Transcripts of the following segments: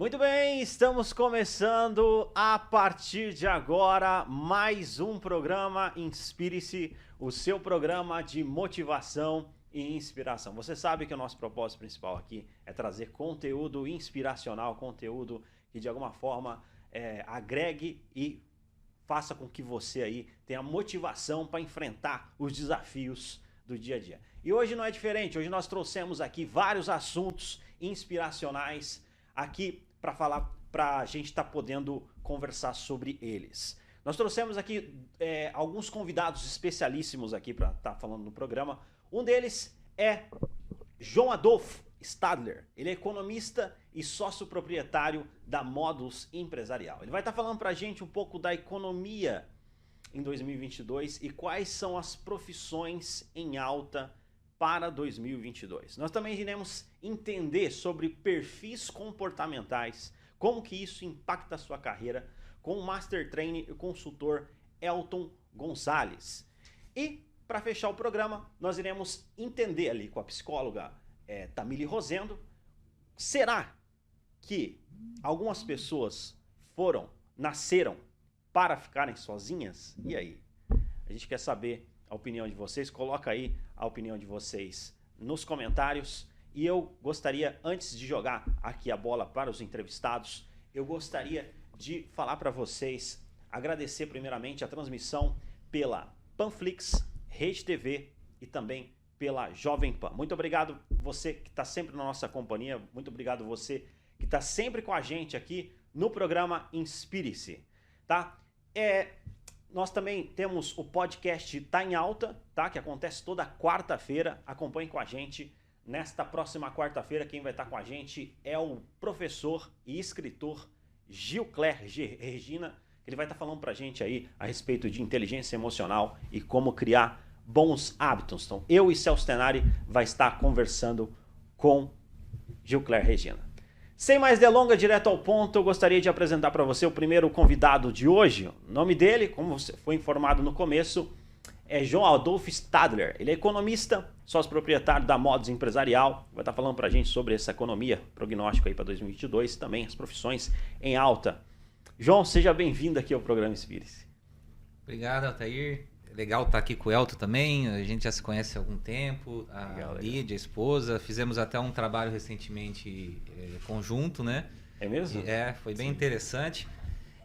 Muito bem, estamos começando a partir de agora mais um programa Inspire-se, o seu programa de motivação e inspiração. Você sabe que o nosso propósito principal aqui é trazer conteúdo inspiracional, conteúdo que de alguma forma agregue e faça com que você aí tenha motivação para enfrentar os desafios do dia a dia. E hoje não é diferente, hoje nós trouxemos aqui vários assuntos inspiracionais aqui para falar, para a gente estar podendo conversar sobre eles. Nós trouxemos aqui alguns convidados especialíssimos aqui para estar falando no programa. Um deles é João Adolfo Stadler. Ele é economista e sócio proprietário da Modus Empresarial. Ele vai estar falando para a gente um pouco da economia em 2022 e quais são as profissões em alta para 2022. Nós também iremos entender sobre perfis comportamentais, como que isso impacta a sua carreira, com o Master Trainer e consultor Elton Gonçalves. E, para fechar o programa, nós iremos entender ali com a psicóloga Tamile Rosendo, será que algumas pessoas nasceram para ficarem sozinhas? E aí? A gente quer saber a opinião de vocês, coloca aí a opinião de vocês nos comentários. E eu gostaria, antes de jogar aqui a bola para os entrevistados, eu gostaria de falar para vocês, agradecer primeiramente a transmissão pela Panflix, Rede TV e também pela Jovem Pan. Muito obrigado você que está sempre na nossa companhia, muito obrigado você que está sempre com a gente aqui no programa Inspire-se, tá? Nós também temos o podcast Tá em Alta, tá? Que acontece toda quarta-feira. Acompanhe com a gente. Nesta próxima quarta-feira, quem vai estar com a gente é o professor e escritor Gilcler Regina, que ele vai estar falando pra gente aí a respeito de inteligência emocional e como criar bons hábitos. Então, eu e Celso Tenari vai estar conversando com Gilcler Regina. Sem mais delongas, direto ao ponto, eu gostaria de apresentar para você o primeiro convidado de hoje. O nome dele, como você foi informado no começo, é João Adolfo Stadler. Ele é economista, sócio proprietário da Modus Empresarial. Vai estar falando para a gente sobre essa economia, prognóstico aí para 2022, também as profissões em alta. João, seja bem-vindo aqui ao programa Inspire-se. Obrigado, Altair. Legal estar aqui com o Elton também, a gente já se conhece há algum tempo, Lídia, a esposa, fizemos até um trabalho recentemente conjunto, né? É mesmo? Foi bem interessante.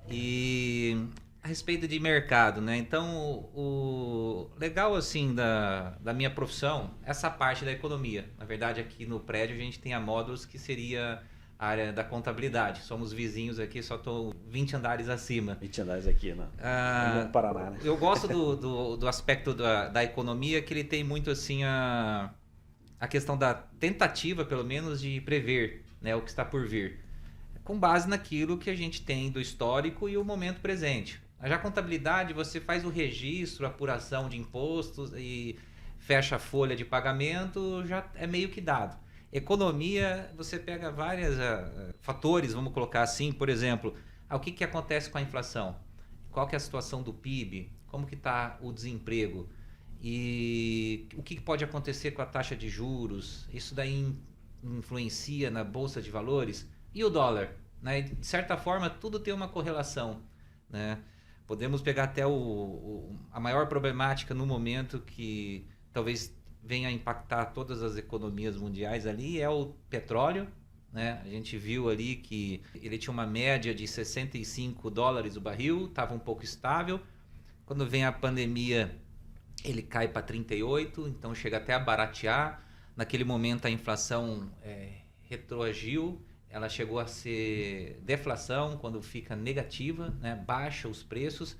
E a respeito de mercado, né? Então, o legal assim da minha profissão, essa parte da economia. Na verdade, aqui no prédio a gente tem a Modus, que seria a área da contabilidade. Somos vizinhos aqui, só estou 20 andares acima. 20 andares aqui, né? No Paraná, né? Eu gosto do aspecto da economia, que ele tem muito assim a questão da tentativa, pelo menos, de prever, né, o que está por vir, com base naquilo que a gente tem do histórico e o momento presente. Já a contabilidade, você faz o registro, a apuração de impostos e fecha a folha de pagamento, já é meio que dado. Economia, você pega vários fatores, vamos colocar assim, por exemplo, o que acontece com a inflação? Qual que é a situação do PIB? Como que está o desemprego? E o que pode acontecer com a taxa de juros? Isso daí influencia na bolsa de valores? E o dólar? Né? De certa forma, tudo tem uma correlação, né? Podemos pegar até a maior problemática no momento que talvez venha a impactar todas as economias mundiais ali, é o petróleo, né? A gente viu ali que ele tinha uma média de $65 o barril, estava um pouco estável. Quando vem a pandemia, ele cai para 38, então chega até a baratear. Naquele momento a inflação retroagiu, ela chegou a ser deflação, quando fica negativa, né? Baixa os preços,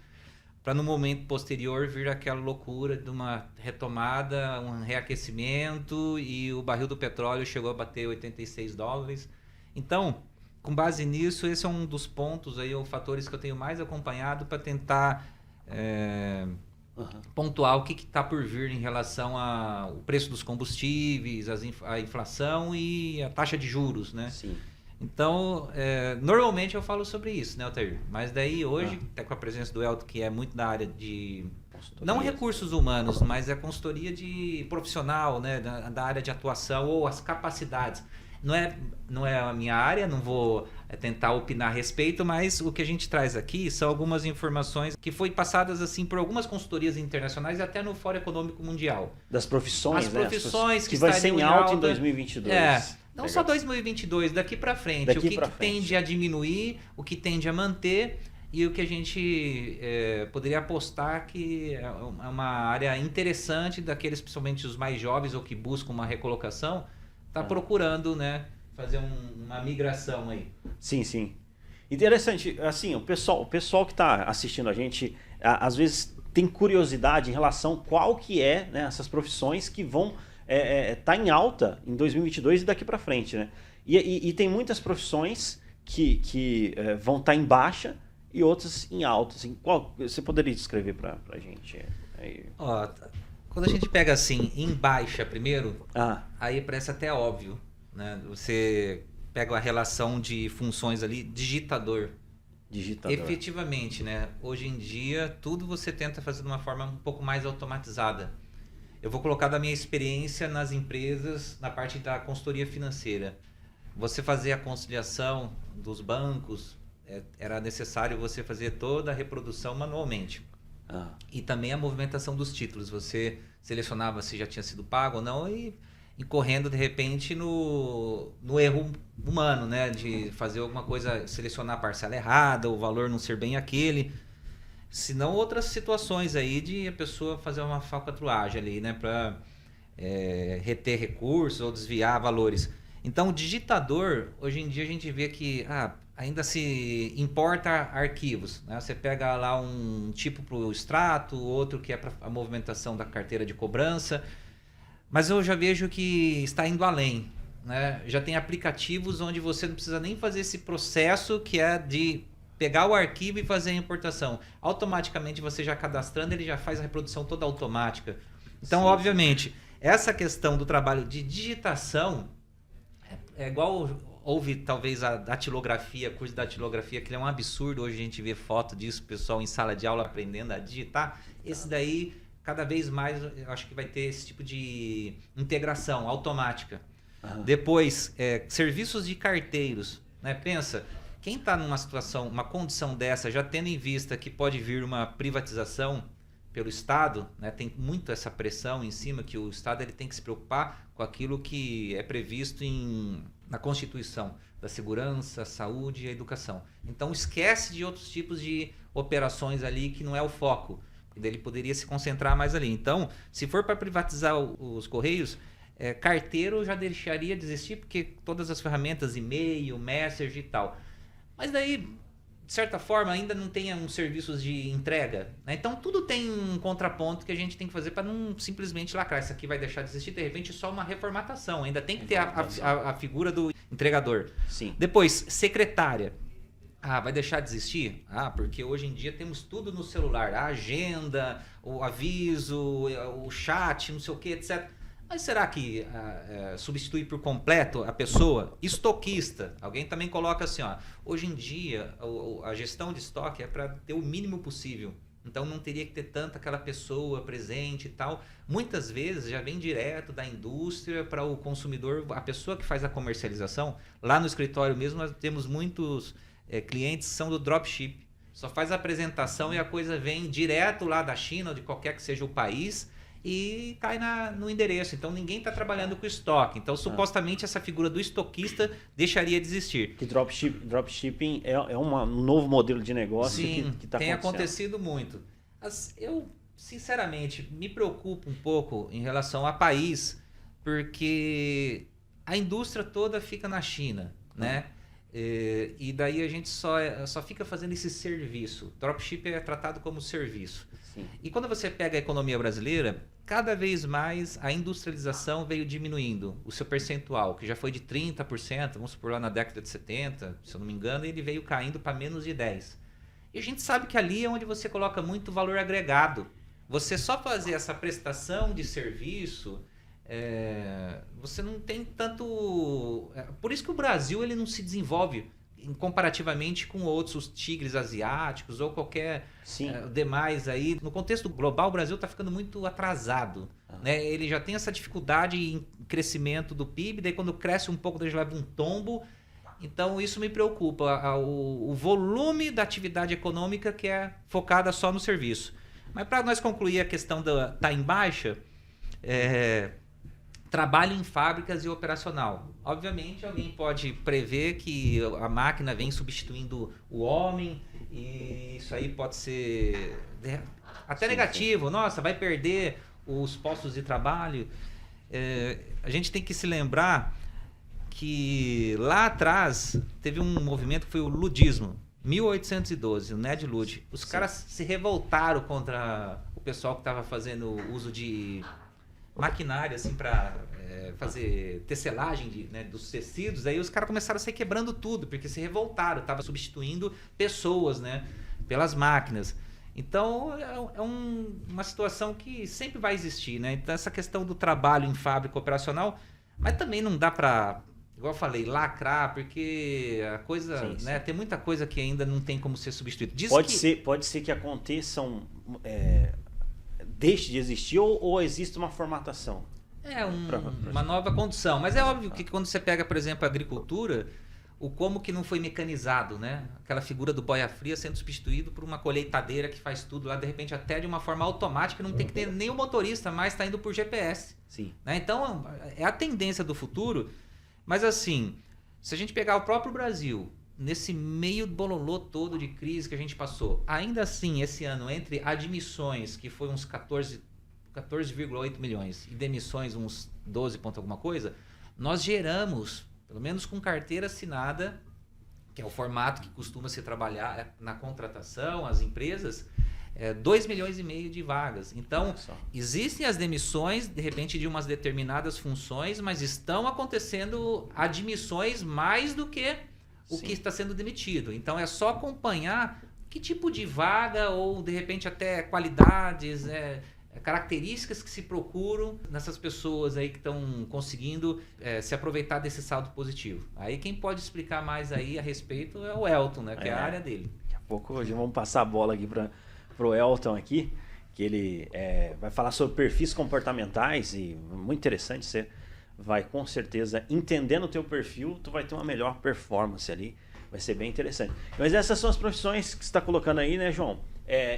para no momento posterior vir aquela loucura de uma retomada, um reaquecimento, e o barril do petróleo chegou a bater $86. Então, com base nisso, esse é um dos pontos aí, ou fatores que eu tenho mais acompanhado para tentar pontuar o que está por vir em relação ao preço dos combustíveis, a inflação e a taxa de juros, né? Sim. Então, normalmente eu falo sobre isso, né, Altair? Mas daí hoje, até com a presença do Elton, que é muito da área de... Não recursos humanos, mas é consultoria de profissional, né, da área de atuação ou as capacidades. Não é a minha área, não vou tentar opinar a respeito, mas o que a gente traz aqui são algumas informações que foi passadas assim por algumas consultorias internacionais e até no Fórum Econômico Mundial. Das profissões, As né? profissões que vai ser em alta em 2022. Não Legal. Só 2022, daqui para frente. O que tende a diminuir, o que tende a manter e o que a gente poderia apostar que é uma área interessante daqueles, principalmente os mais jovens ou que buscam uma recolocação, está procurando, né, fazer uma migração aí. Sim, sim. Interessante, assim, o pessoal que está assistindo a gente, às vezes tem curiosidade em relação qual que é, né, essas profissões que vão tá em alta em 2022 e daqui para frente, né? E tem muitas profissões que vão estar em baixa e outras em alta. Assim, qual você poderia descrever para a gente? Ó, quando a gente pega assim, em baixa primeiro, aí parece até óbvio, né? Você pega a relação de funções ali, digitador. Efetivamente, né? Hoje em dia, tudo você tenta fazer de uma forma um pouco mais automatizada. Eu vou colocar da minha experiência nas empresas, na parte da consultoria financeira. Você fazer a conciliação dos bancos, era necessário você fazer toda a reprodução manualmente. E também a movimentação dos títulos. Você selecionava se já tinha sido pago ou não e incorrendo de repente no erro humano, né? De fazer alguma coisa, selecionar a parcela errada, o valor não ser bem aquele. Se não outras situações aí de a pessoa fazer uma falcatruagem ali, né? Para reter recursos ou desviar valores. Então o digitador, hoje em dia a gente vê que ainda se importa arquivos, né? Você pega lá um tipo para o extrato, outro que é para a movimentação da carteira de cobrança. Mas eu já vejo que está indo além, né? Já tem aplicativos onde você não precisa nem fazer esse processo que é de pegar o arquivo e fazer a importação. Automaticamente você já cadastrando, ele já faz a reprodução toda automática. Então, obviamente, essa questão do trabalho de digitação é igual houve talvez a datilografia, curso de datilografia, que é um absurdo hoje a gente ver foto disso, pessoal em sala de aula aprendendo a digitar. Esse daí, cada vez mais, eu acho que vai ter esse tipo de integração automática. Depois, serviços de carteiros, né? Pensa, quem está numa situação, uma condição dessa, já tendo em vista que pode vir uma privatização pelo Estado, né? Tem muito essa pressão em cima que o Estado ele tem que se preocupar com aquilo que é previsto na Constituição, da segurança, saúde e a educação. Então esquece de outros tipos de operações ali que não é o foco. Ele poderia se concentrar mais ali. Então, se for para privatizar os Correios, carteiro já deixaria de existir, porque todas as ferramentas, e-mail, message e tal. Mas daí, de certa forma, ainda não tem uns serviços de entrega, né? Então, tudo tem um contraponto que a gente tem que fazer para não simplesmente lacrar. Isso aqui vai deixar de existir, de repente, só uma reformatação. Ainda tem que ter a figura do entregador. Sim. Depois, secretária. Vai deixar de existir? Porque hoje em dia temos tudo no celular. A agenda, o aviso, o chat, não sei o que, etc. Mas será que substitui por completo a pessoa? Estoquista. Alguém também coloca assim, hoje em dia a gestão de estoque é para ter o mínimo possível. Então não teria que ter tanta aquela pessoa presente e tal. Muitas vezes já vem direto da indústria para o consumidor, a pessoa que faz a comercialização. Lá no escritório mesmo nós temos muitos clientes que são do dropship. Só faz a apresentação e a coisa vem direto lá da China ou de qualquer que seja o país e cai no endereço. Então ninguém está trabalhando com estoque. Então supostamente essa figura do estoquista deixaria de existir. Que dropshipping é um novo modelo de negócio. Sim, que está tem acontecido muito. Mas eu, sinceramente, me preocupo um pouco em relação ao país, porque a indústria toda fica na China, né? E daí a gente só fica fazendo esse serviço. Dropshipping é tratado como serviço. Sim. E quando você pega a economia brasileira, cada vez mais a industrialização veio diminuindo. O seu percentual, que já foi de 30%, vamos supor lá na década de 70, se eu não me engano, ele veio caindo para menos de 10%. E a gente sabe que ali é onde você coloca muito valor agregado. Você só fazer essa prestação de serviço... você não tem tanto... Por isso que o Brasil ele não se desenvolve comparativamente com outros, os tigres asiáticos ou qualquer Sim. demais aí. No contexto global, o Brasil está ficando muito atrasado. Né? Ele já tem essa dificuldade em crescimento do PIB, daí quando cresce um pouco, daí já leva um tombo. Então isso me preocupa, o volume da atividade econômica que é focada só no serviço. Mas para nós concluir a questão da tá em baixa, trabalho em fábricas e operacional. Obviamente, alguém pode prever que a máquina vem substituindo o homem e isso aí pode ser até negativo. Nossa, vai perder os postos de trabalho. A gente tem que se lembrar que lá atrás teve um movimento que foi o ludismo. 1812, o Ned Ludd. Os caras se revoltaram contra o pessoal que estava fazendo uso de maquinário assim para fazer tecelagem dos tecidos. Aí os caras começaram a sair quebrando tudo, porque se revoltaram, estava substituindo pessoas, né, pelas máquinas. Então é uma situação que sempre vai existir, né? Então essa questão do trabalho em fábrica operacional, mas também não dá para, igual eu falei, lacrar, porque a coisa, né, tem muita coisa que ainda não tem como ser substituída. Pode ser que aconteçam, deixe de existir ou existe uma formatação? Uma nova condição. Mas é óbvio que quando você pega, por exemplo, a agricultura, o como que não foi mecanizado, né? Aquela figura do boia fria sendo substituído por uma colheitadeira que faz tudo lá, de repente até de uma forma automática, não tem que ter nem o motorista mais, está indo por GPS. Sim. Né? Então, é a tendência do futuro. Mas assim, se a gente pegar o próprio Brasil, nesse meio bololô todo de crise que a gente passou, ainda assim, esse ano, entre admissões, que foi uns 14,8 milhões, e demissões uns 12 ponto alguma coisa, nós geramos, pelo menos com carteira assinada, que é o formato que costuma se trabalhar na contratação, as empresas, 2 milhões e meio de vagas. Então, existem as demissões, de repente, de umas determinadas funções, mas estão acontecendo admissões mais do que o que está sendo demitido. Então, é só acompanhar que tipo de vaga ou, de repente, até qualidades, características que se procuram nessas pessoas aí que estão conseguindo se aproveitar desse saldo positivo. Aí quem pode explicar mais aí a respeito é o Elton, né, que é a área dele. Daqui a pouco hoje vamos passar a bola aqui pro Elton aqui, que ele vai falar sobre perfis comportamentais e muito interessante. Você vai com certeza entendendo o teu perfil, tu vai ter uma melhor performance ali, vai ser bem interessante. Mas essas são as profissões que você está colocando aí, né, João?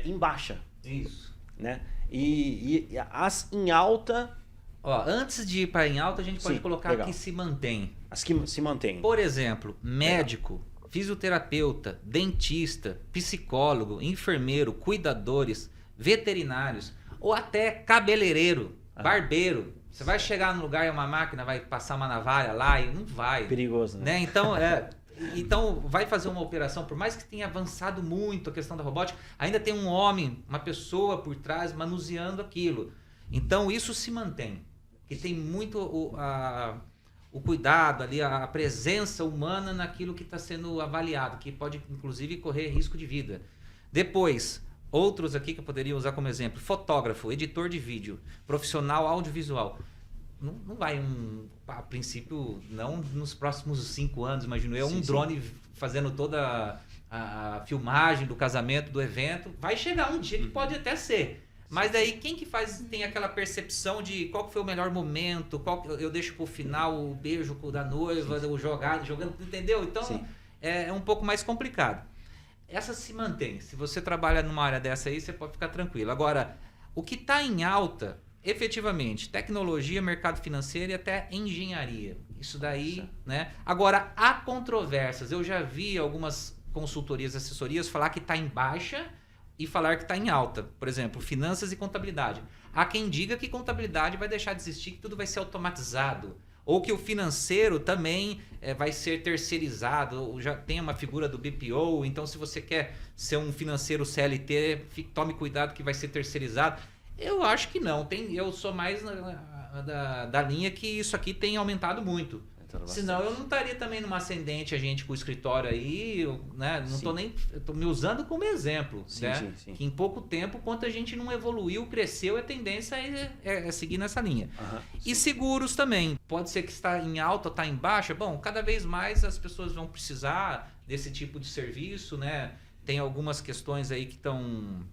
Em baixa. Isso. Né? E as em alta... Antes de ir para em alta, a gente pode colocar que se mantém. As que se mantêm. Por exemplo, médico, fisioterapeuta, dentista, psicólogo, enfermeiro, cuidadores, veterinários, ou até cabeleireiro, barbeiro. Você vai chegar num lugar e uma máquina vai passar uma navalha lá e não vai. Perigoso, né? Então, vai fazer uma operação, por mais que tenha avançado muito a questão da robótica, ainda tem um homem, uma pessoa por trás manuseando aquilo. Então, isso se mantém. Que tem muito o cuidado ali, a presença humana naquilo que está sendo avaliado, que pode, inclusive, correr risco de vida. Depois, outros aqui que eu poderia usar como exemplo: fotógrafo, editor de vídeo, profissional audiovisual. Não vai, a princípio, não nos próximos 5 anos, imagino eu, drone fazendo toda a filmagem do casamento, do evento. Vai chegar um dia que pode até ser. Mas daí quem que tem aquela percepção de qual que foi o melhor momento, qual que eu deixo pro final o beijo da noiva, o jogando, entendeu? Então é um pouco mais complicado. Essa se mantém. Se você trabalha numa área dessa aí, você pode ficar tranquilo. Agora, o que está em alta, efetivamente, tecnologia, mercado financeiro e até engenharia. Isso daí, né? Agora, há controvérsias. Eu já vi algumas consultorias, assessorias falar que está em baixa e falar que está em alta. Por exemplo, finanças e contabilidade. Há quem diga que contabilidade vai deixar de existir, que tudo vai ser automatizado. Ou que o financeiro também vai ser terceirizado. Ou já tem uma figura do BPO. Então, se você quer ser um financeiro CLT, tome cuidado que vai ser terceirizado. Eu acho que não. Eu sou mais da linha que isso aqui tem aumentado muito. aumentando bastante. Senão eu não estaria também numa ascendente, a gente com o escritório aí, né? Não tô nem. Eu tô me usando como exemplo, Sim, né? sim. Que em pouco tempo, quanto a gente não evoluiu, cresceu, a tendência é seguir nessa linha. E seguros também. Pode ser que está em alta, está em baixa. Bom, cada vez mais as pessoas vão precisar desse tipo de serviço, né? Tem algumas questões aí que estão.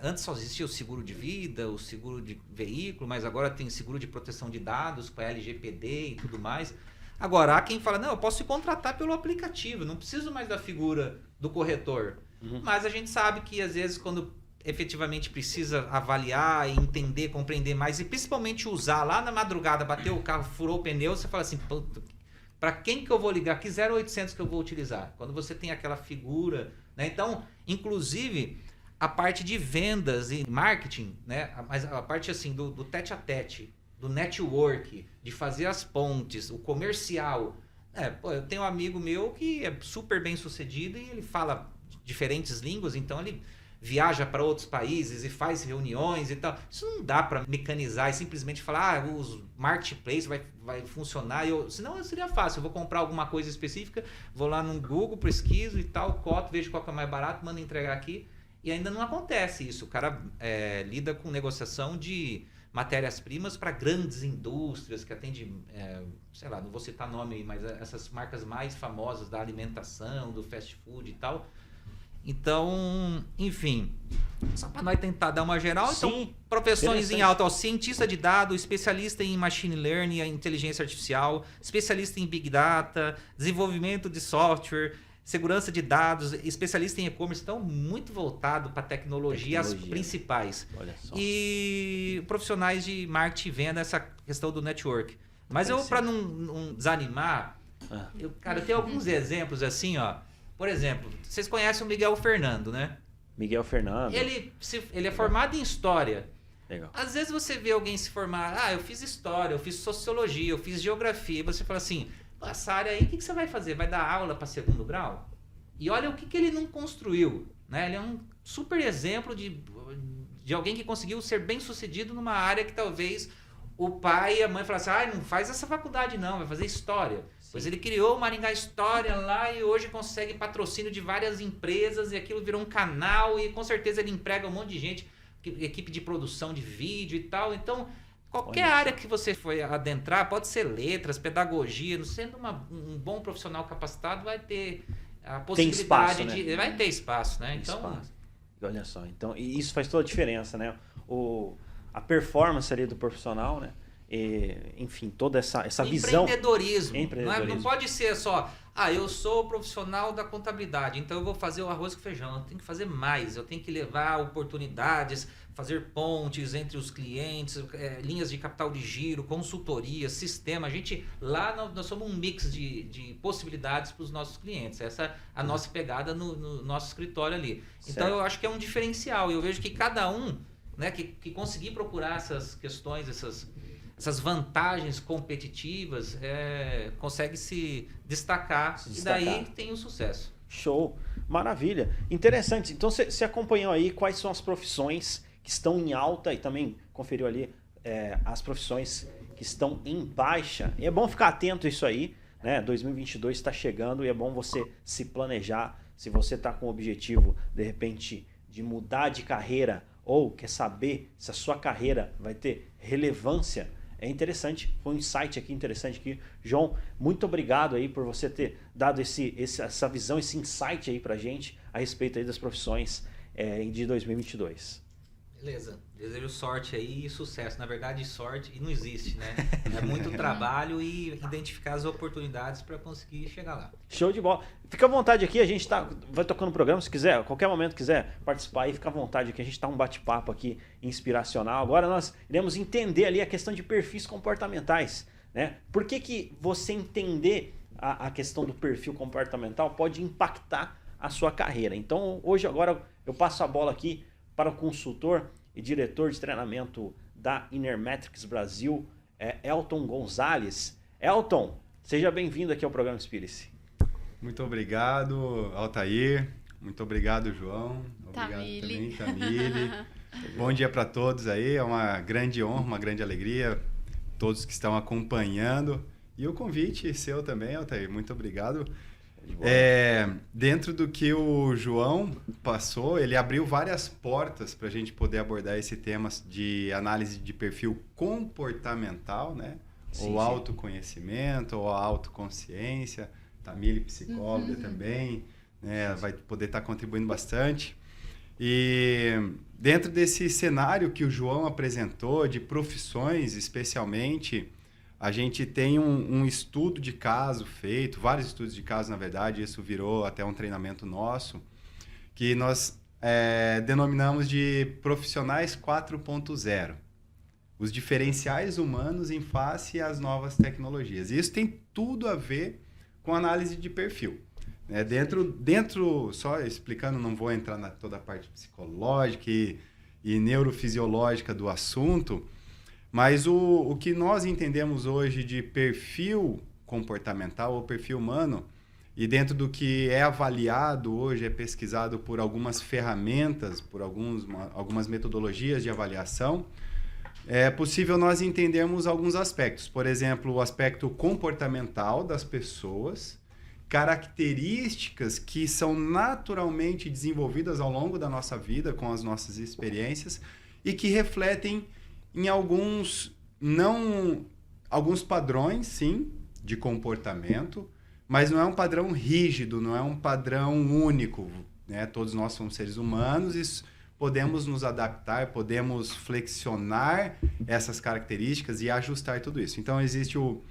Antes só existia o seguro de vida, o seguro de veículo, mas agora tem seguro de proteção de dados com a LGPD e tudo mais. Agora, há quem fala, não, eu posso contratar pelo aplicativo, não preciso mais da figura do corretor. Mas a gente sabe que às vezes quando efetivamente precisa avaliar e entender, compreender mais e principalmente usar lá na madrugada, bateu o carro, furou o pneu, você fala assim, para quem que eu vou ligar? Que 0800 que eu vou utilizar? Quando você tem aquela figura, né? Então, inclusive, a parte de vendas e marketing, né? Mas a parte assim do tete a tete, do network, de fazer as pontes, o comercial. Eu tenho um amigo meu que é super bem sucedido e ele fala diferentes línguas, então ele viaja para outros países e faz reuniões e tal. Isso não dá para mecanizar e simplesmente falar, os marketplace vai funcionar. Senão seria fácil, eu vou comprar alguma coisa específica, vou lá no Google, pesquiso e tal, coto, vejo qual que é mais barato, mando entregar aqui. E ainda não acontece isso. O cara lida com negociação de matérias-primas para grandes indústrias que atendem, sei lá, não vou citar nome aí, mas essas marcas mais famosas da alimentação, do fast food e tal. Então, enfim, só para nós tentar dar uma geral. Sim, então, profissões em alta, cientista de dados, especialista em machine learning, inteligência artificial, especialista em big data, desenvolvimento de software, segurança de dados, especialista em e-commerce, então muito voltado para tecnologias principais. Olha só. E profissionais de marketing e venda, essa questão do network. Mas eu, para não desanimar, eu tenho alguns exemplos assim, ó. Por exemplo, vocês conhecem o Miguel Fernando, né? Miguel Fernando. Ele é formado em História. Legal. Às vezes você vê alguém se formar, eu fiz História, eu fiz Sociologia, eu fiz Geografia, e você fala assim, essa área aí, o que você vai fazer? Vai dar aula para segundo grau? E olha o que ele não construiu, né? Ele é um super exemplo de alguém que conseguiu ser bem sucedido numa área que talvez o pai e a mãe falassem, não faz essa faculdade não, vai fazer História. Sim. Pois ele criou o Maringá História lá e hoje consegue patrocínio de várias empresas e aquilo virou um canal e com certeza ele emprega um monte de gente, equipe de produção de vídeo e tal. Então, qualquer área que você for adentrar, pode ser letras, pedagogia, não sendo um bom profissional capacitado, vai ter a possibilidade espaço, né? Vai ter espaço, né? Então, espaço. Olha só, então, e isso faz toda a diferença, né? A performance ali do profissional, né? Enfim, toda essa visão. Empreendedorismo. Não pode ser só, eu sou profissional da contabilidade, então eu vou fazer o arroz com feijão. Eu tenho que fazer mais, eu tenho que levar oportunidades, fazer pontes entre os clientes, linhas de capital de giro, consultoria, sistema. A gente, lá nós somos um mix de possibilidades para os nossos clientes. Essa é a nossa pegada no nosso escritório ali. Certo. Então eu acho que é um diferencial. Eu vejo que cada um, né, que conseguir procurar essas questões, essas vantagens competitivas, consegue se destacar e daí tem o sucesso. Show, maravilha, interessante. Então você acompanhou aí quais são as profissões que estão em alta e também conferiu ali as profissões que estão em baixa. E é bom ficar atento a isso aí, né? 2022 está chegando e é bom você se planejar. Se você está com o objetivo, de repente, de mudar de carreira ou quer saber se a sua carreira vai ter relevância, é interessante, foi um insight aqui interessante aqui. João, muito obrigado aí por você ter dado essa visão, esse insight aí pra gente a respeito aí das profissões de 2022. Beleza, desejo sorte aí e sucesso. Na verdade, sorte não existe, né? É muito trabalho e identificar as oportunidades para conseguir chegar lá. Show de bola. Fica à vontade aqui, a gente vai tocando o programa, se quiser, a qualquer momento quiser participar aí, fica à vontade aqui, a gente tá um bate-papo aqui inspiracional. Agora nós iremos entender ali a questão de perfis comportamentais, né? Por que você entender a questão do perfil comportamental pode impactar a sua carreira? Então, hoje agora eu passo a bola aqui para o consultor e diretor de treinamento da Inermetrics Brasil, Elton Gonzalez. Elton, seja bem-vindo aqui ao programa Inspire-se. Muito obrigado, Altair. Muito obrigado, João. Obrigado também, Tamile. Bom dia para todos aí. É uma grande honra, uma grande alegria. Todos que estão acompanhando. E o convite seu também, Altair, muito obrigado. Dentro do que o João passou, ele abriu várias portas para a gente poder abordar esse tema de análise de perfil comportamental, né? Sim, ou autoconhecimento, ou a autoconsciência. Tamile, psicóloga também, né? Vai poder estar contribuindo bastante. E dentro desse cenário que o João apresentou, de profissões especialmente, a gente tem um estudo de caso feito, vários estudos de caso, na verdade, isso virou até um treinamento nosso, que nós denominamos de profissionais 4.0. Os diferenciais humanos em face às novas tecnologias. E isso tem tudo a ver com análise de perfil. Dentro, só explicando, não vou entrar na toda a parte psicológica e neurofisiológica do assunto, mas o que nós entendemos hoje de perfil comportamental ou perfil humano, e dentro do que é avaliado hoje, é pesquisado por algumas ferramentas, por algumas metodologias de avaliação, é possível nós entendermos alguns aspectos. Por exemplo, o aspecto comportamental das pessoas, características que são naturalmente desenvolvidas ao longo da nossa vida, com as nossas experiências, e que refletem em alguns padrões, sim, de comportamento, mas não é um padrão rígido, não é um padrão único, né? Todos nós somos seres humanos e podemos nos adaptar, podemos flexionar essas características e ajustar tudo isso. Então, existe o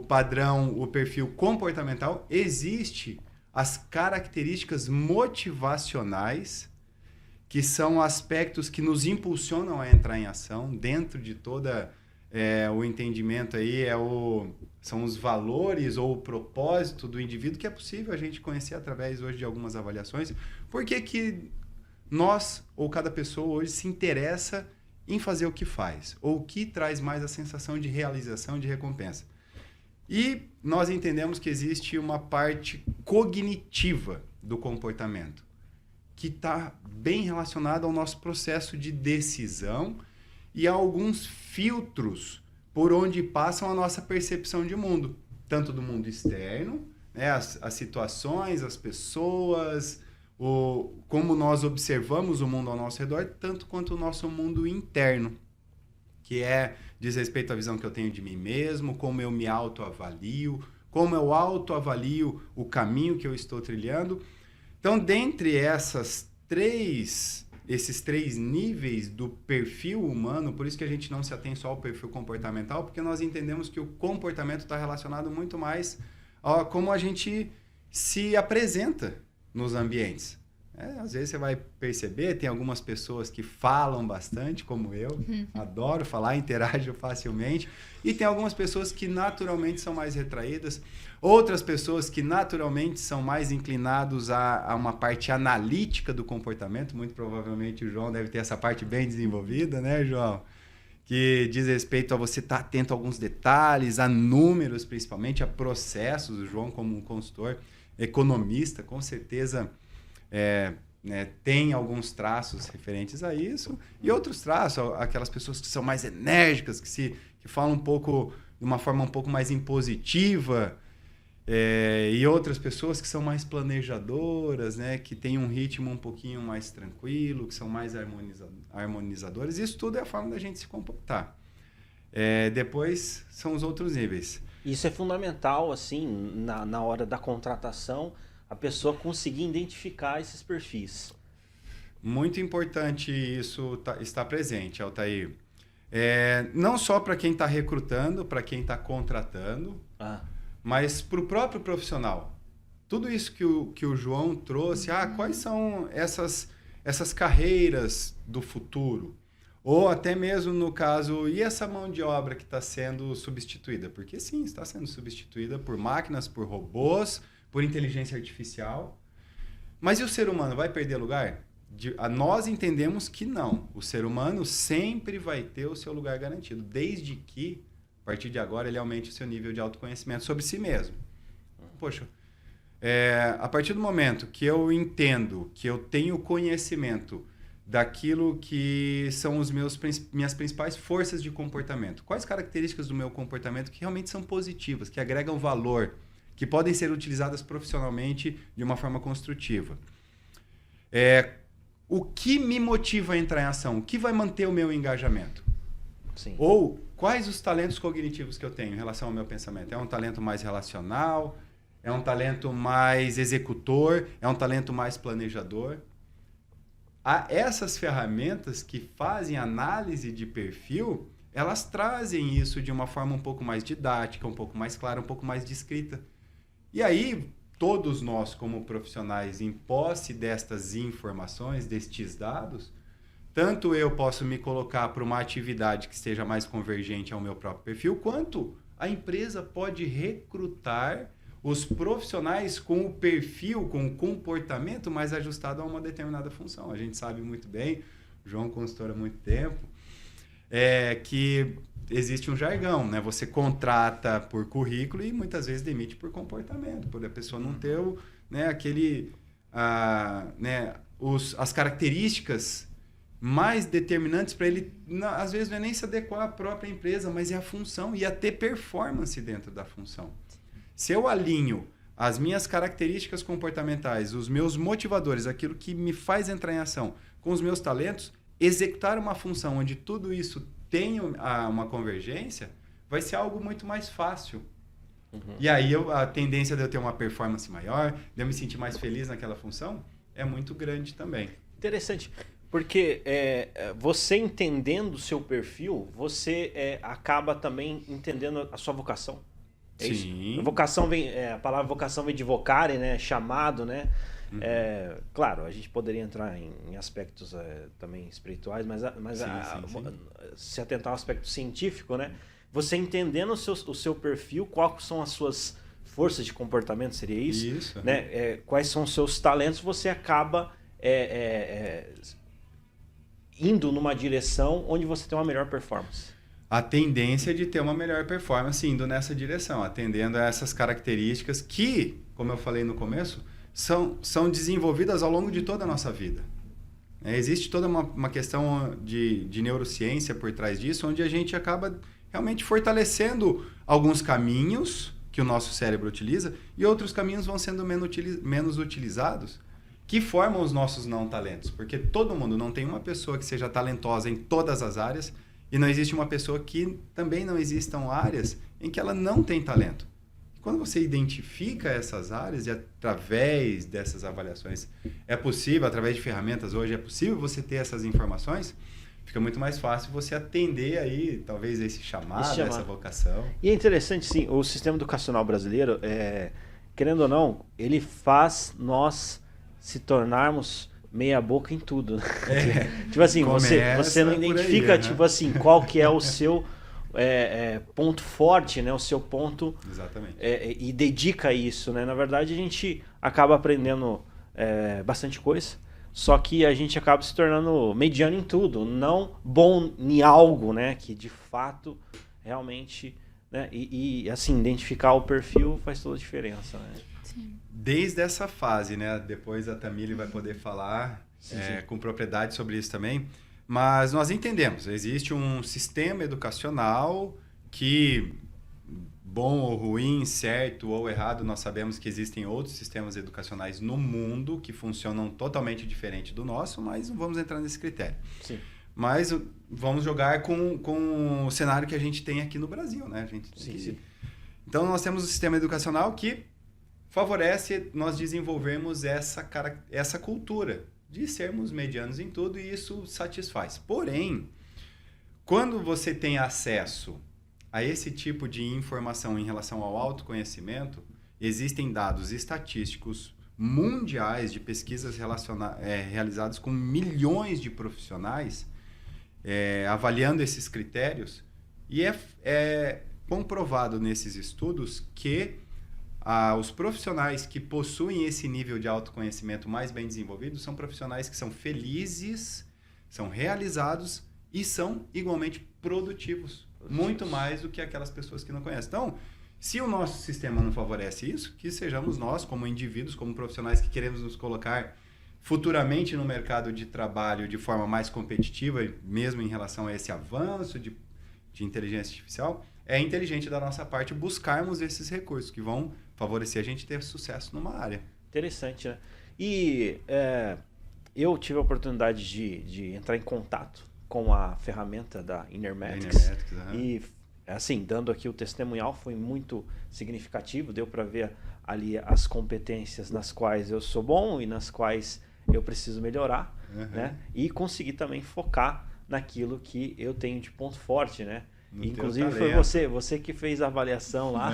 padrão, o perfil comportamental, existe as características motivacionais, que são aspectos que nos impulsionam a entrar em ação. Dentro de toda o entendimento aí, são os valores ou o propósito do indivíduo, que é possível a gente conhecer através hoje de algumas avaliações. Por que nós, ou cada pessoa hoje, se interessa em fazer o que faz? Ou o que traz mais a sensação de realização, de recompensa? E nós entendemos que existe uma parte cognitiva do comportamento, que está bem relacionada ao nosso processo de decisão e a alguns filtros por onde passam a nossa percepção de mundo, tanto do mundo externo, né, as situações, as pessoas, como nós observamos o mundo ao nosso redor, tanto quanto o nosso mundo interno, que diz respeito à visão que eu tenho de mim mesmo, como eu me autoavalio, como eu autoavalio o caminho que eu estou trilhando. Então, dentre esses três níveis do perfil humano, por isso que a gente não se atém só ao perfil comportamental, porque nós entendemos que o comportamento está relacionado muito mais a como a gente se apresenta nos ambientes. Às vezes você vai perceber, tem algumas pessoas que falam bastante, como eu, adoro falar, interajo facilmente, e tem algumas pessoas que naturalmente são mais retraídas, outras pessoas que naturalmente são mais inclinados a uma parte analítica do comportamento. Muito provavelmente o João deve ter essa parte bem desenvolvida, né, João? Que diz respeito a você estar atento a alguns detalhes, a números principalmente, a processos. O João, como um consultor, economista, com certeza tem alguns traços referentes a isso, e outros traços, aquelas pessoas que são mais enérgicas, que falam de uma forma um pouco mais impositiva, e outras pessoas que são mais planejadoras, né, que têm um ritmo um pouquinho mais tranquilo, que são mais harmonizadoras. Isso tudo é a forma da gente se comportar. Depois são os outros níveis. Isso é fundamental, assim, na hora da contratação, a pessoa conseguir identificar esses perfis. Muito importante isso estar presente, Altair. Não só para quem está recrutando, para quem está contratando, mas para o próprio profissional. Tudo isso que o João trouxe, quais são essas carreiras do futuro? Ou até mesmo no caso, e essa mão de obra que está sendo substituída? Porque sim, está sendo substituída por máquinas, por robôs, por inteligência artificial. Mas e o ser humano vai perder lugar? Nós entendemos que não. O ser humano sempre vai ter o seu lugar garantido, desde que, a partir de agora, ele aumente o seu nível de autoconhecimento sobre si mesmo. Poxa, a partir do momento que eu entendo que eu tenho conhecimento daquilo que são minhas principais forças de comportamento. Quais características do meu comportamento que realmente são positivas, que agregam valor, que podem ser utilizadas profissionalmente de uma forma construtiva. O que me motiva a entrar em ação? O que vai manter o meu engajamento? Sim. Ou quais os talentos cognitivos que eu tenho em relação ao meu pensamento? É um talento mais relacional? É um talento mais executor? É um talento mais planejador? Essas ferramentas que fazem análise de perfil, elas trazem isso de uma forma um pouco mais didática, um pouco mais clara, um pouco mais descrita. E aí, todos nós, como profissionais, em posse destas informações, destes dados, tanto eu posso me colocar para uma atividade que esteja mais convergente ao meu próprio perfil, quanto a empresa pode recrutar os profissionais com o perfil, com o comportamento mais ajustado a uma determinada função. A gente sabe muito bem, o João consultor há muito tempo, que existe um jargão, né? Você contrata por currículo e muitas vezes demite por comportamento, por a pessoa não ter as características mais determinantes para ele, às vezes não é nem se adequar à própria empresa, mas é a função e a ter performance dentro da função. Se eu alinho as minhas características comportamentais, os meus motivadores, aquilo que me faz entrar em ação com os meus talentos, executar uma função onde tudo isso tem uma convergência, vai ser algo muito mais fácil. Uhum. E aí a tendência de eu ter uma performance maior, de eu me sentir mais feliz naquela função, é muito grande também. Interessante, porque você entendendo o seu perfil, você acaba também entendendo a sua vocação. Sim. A vocação a palavra vocação vem de vocare, né? Chamado, né? Uhum. Claro, a gente poderia entrar em aspectos também espirituais, mas sim. Se atentar ao aspecto científico, né? Você entendendo o seu perfil, quais são as suas forças de comportamento, seria isso? Isso. Né? Quais são os seus talentos, você acaba indo numa direção onde você tem uma melhor performance. A tendência de ter uma melhor performance indo nessa direção, atendendo a essas características que, como eu falei no começo, são desenvolvidas ao longo de toda a nossa vida. Existe toda uma questão de neurociência por trás disso, onde a gente acaba realmente fortalecendo alguns caminhos que o nosso cérebro utiliza e outros caminhos vão sendo menos utilizados, que formam os nossos não talentos. Porque todo mundo, não tem uma pessoa que seja talentosa em todas as áreas, e não existe uma pessoa que também não existam áreas em que ela não tem talento. Quando você identifica essas áreas e através dessas avaliações é possível, através de ferramentas hoje é possível você ter essas informações, fica muito mais fácil você atender aí, talvez, esse chamado, essa vocação. E é interessante, sim, o sistema educacional brasileiro, querendo ou não, ele faz nós se tornarmos meia boca em tudo. Tipo assim, você não identifica, aí, né? Tipo assim, qual que é o seu ponto forte, né? O seu ponto. Exatamente. E dedica isso, né? Na verdade, a gente acaba aprendendo bastante coisa, só que a gente acaba se tornando mediano em tudo, não bom em algo, né? Que de fato, realmente, né? E assim, identificar o perfil faz toda a diferença, né? Sim. Desde essa fase, né? Depois a Tamile vai poder falar sim. Com propriedade sobre isso também. Mas nós entendemos, existe um sistema educacional que, bom ou ruim, certo ou errado, nós sabemos que existem outros sistemas educacionais no mundo que funcionam totalmente diferente do nosso, mas não vamos entrar nesse critério. Sim. Mas vamos jogar com o cenário que a gente tem aqui no Brasil, né? Sim. Então nós temos um sistema educacional que favorece nós desenvolvermos essa cultura de sermos medianos em tudo e isso satisfaz. Porém, quando você tem acesso a esse tipo de informação em relação ao autoconhecimento, existem dados estatísticos mundiais de pesquisas realizadas com milhões de profissionais avaliando esses critérios e é comprovado nesses estudos que os profissionais que possuem esse nível de autoconhecimento mais bem desenvolvido são profissionais que são felizes, são realizados e são igualmente produtivos. Muito mais do que aquelas pessoas que não conhecem. Então, se o nosso sistema não favorece isso, que sejamos nós, como indivíduos, como profissionais que queremos nos colocar futuramente no mercado de trabalho de forma mais competitiva, mesmo em relação a esse avanço de inteligência artificial, é inteligente da nossa parte buscarmos esses recursos que vão favorecer a gente ter sucesso numa área. Interessante, né? E eu tive a oportunidade de entrar em contato com a ferramenta da Inermatics. E, assim, dando aqui o testemunhal, foi muito significativo. Deu para ver ali as competências nas quais eu sou bom e nas quais eu preciso melhorar, né? E conseguir também focar naquilo que eu tenho de ponto forte, né? No Inclusive foi você que fez a avaliação lá.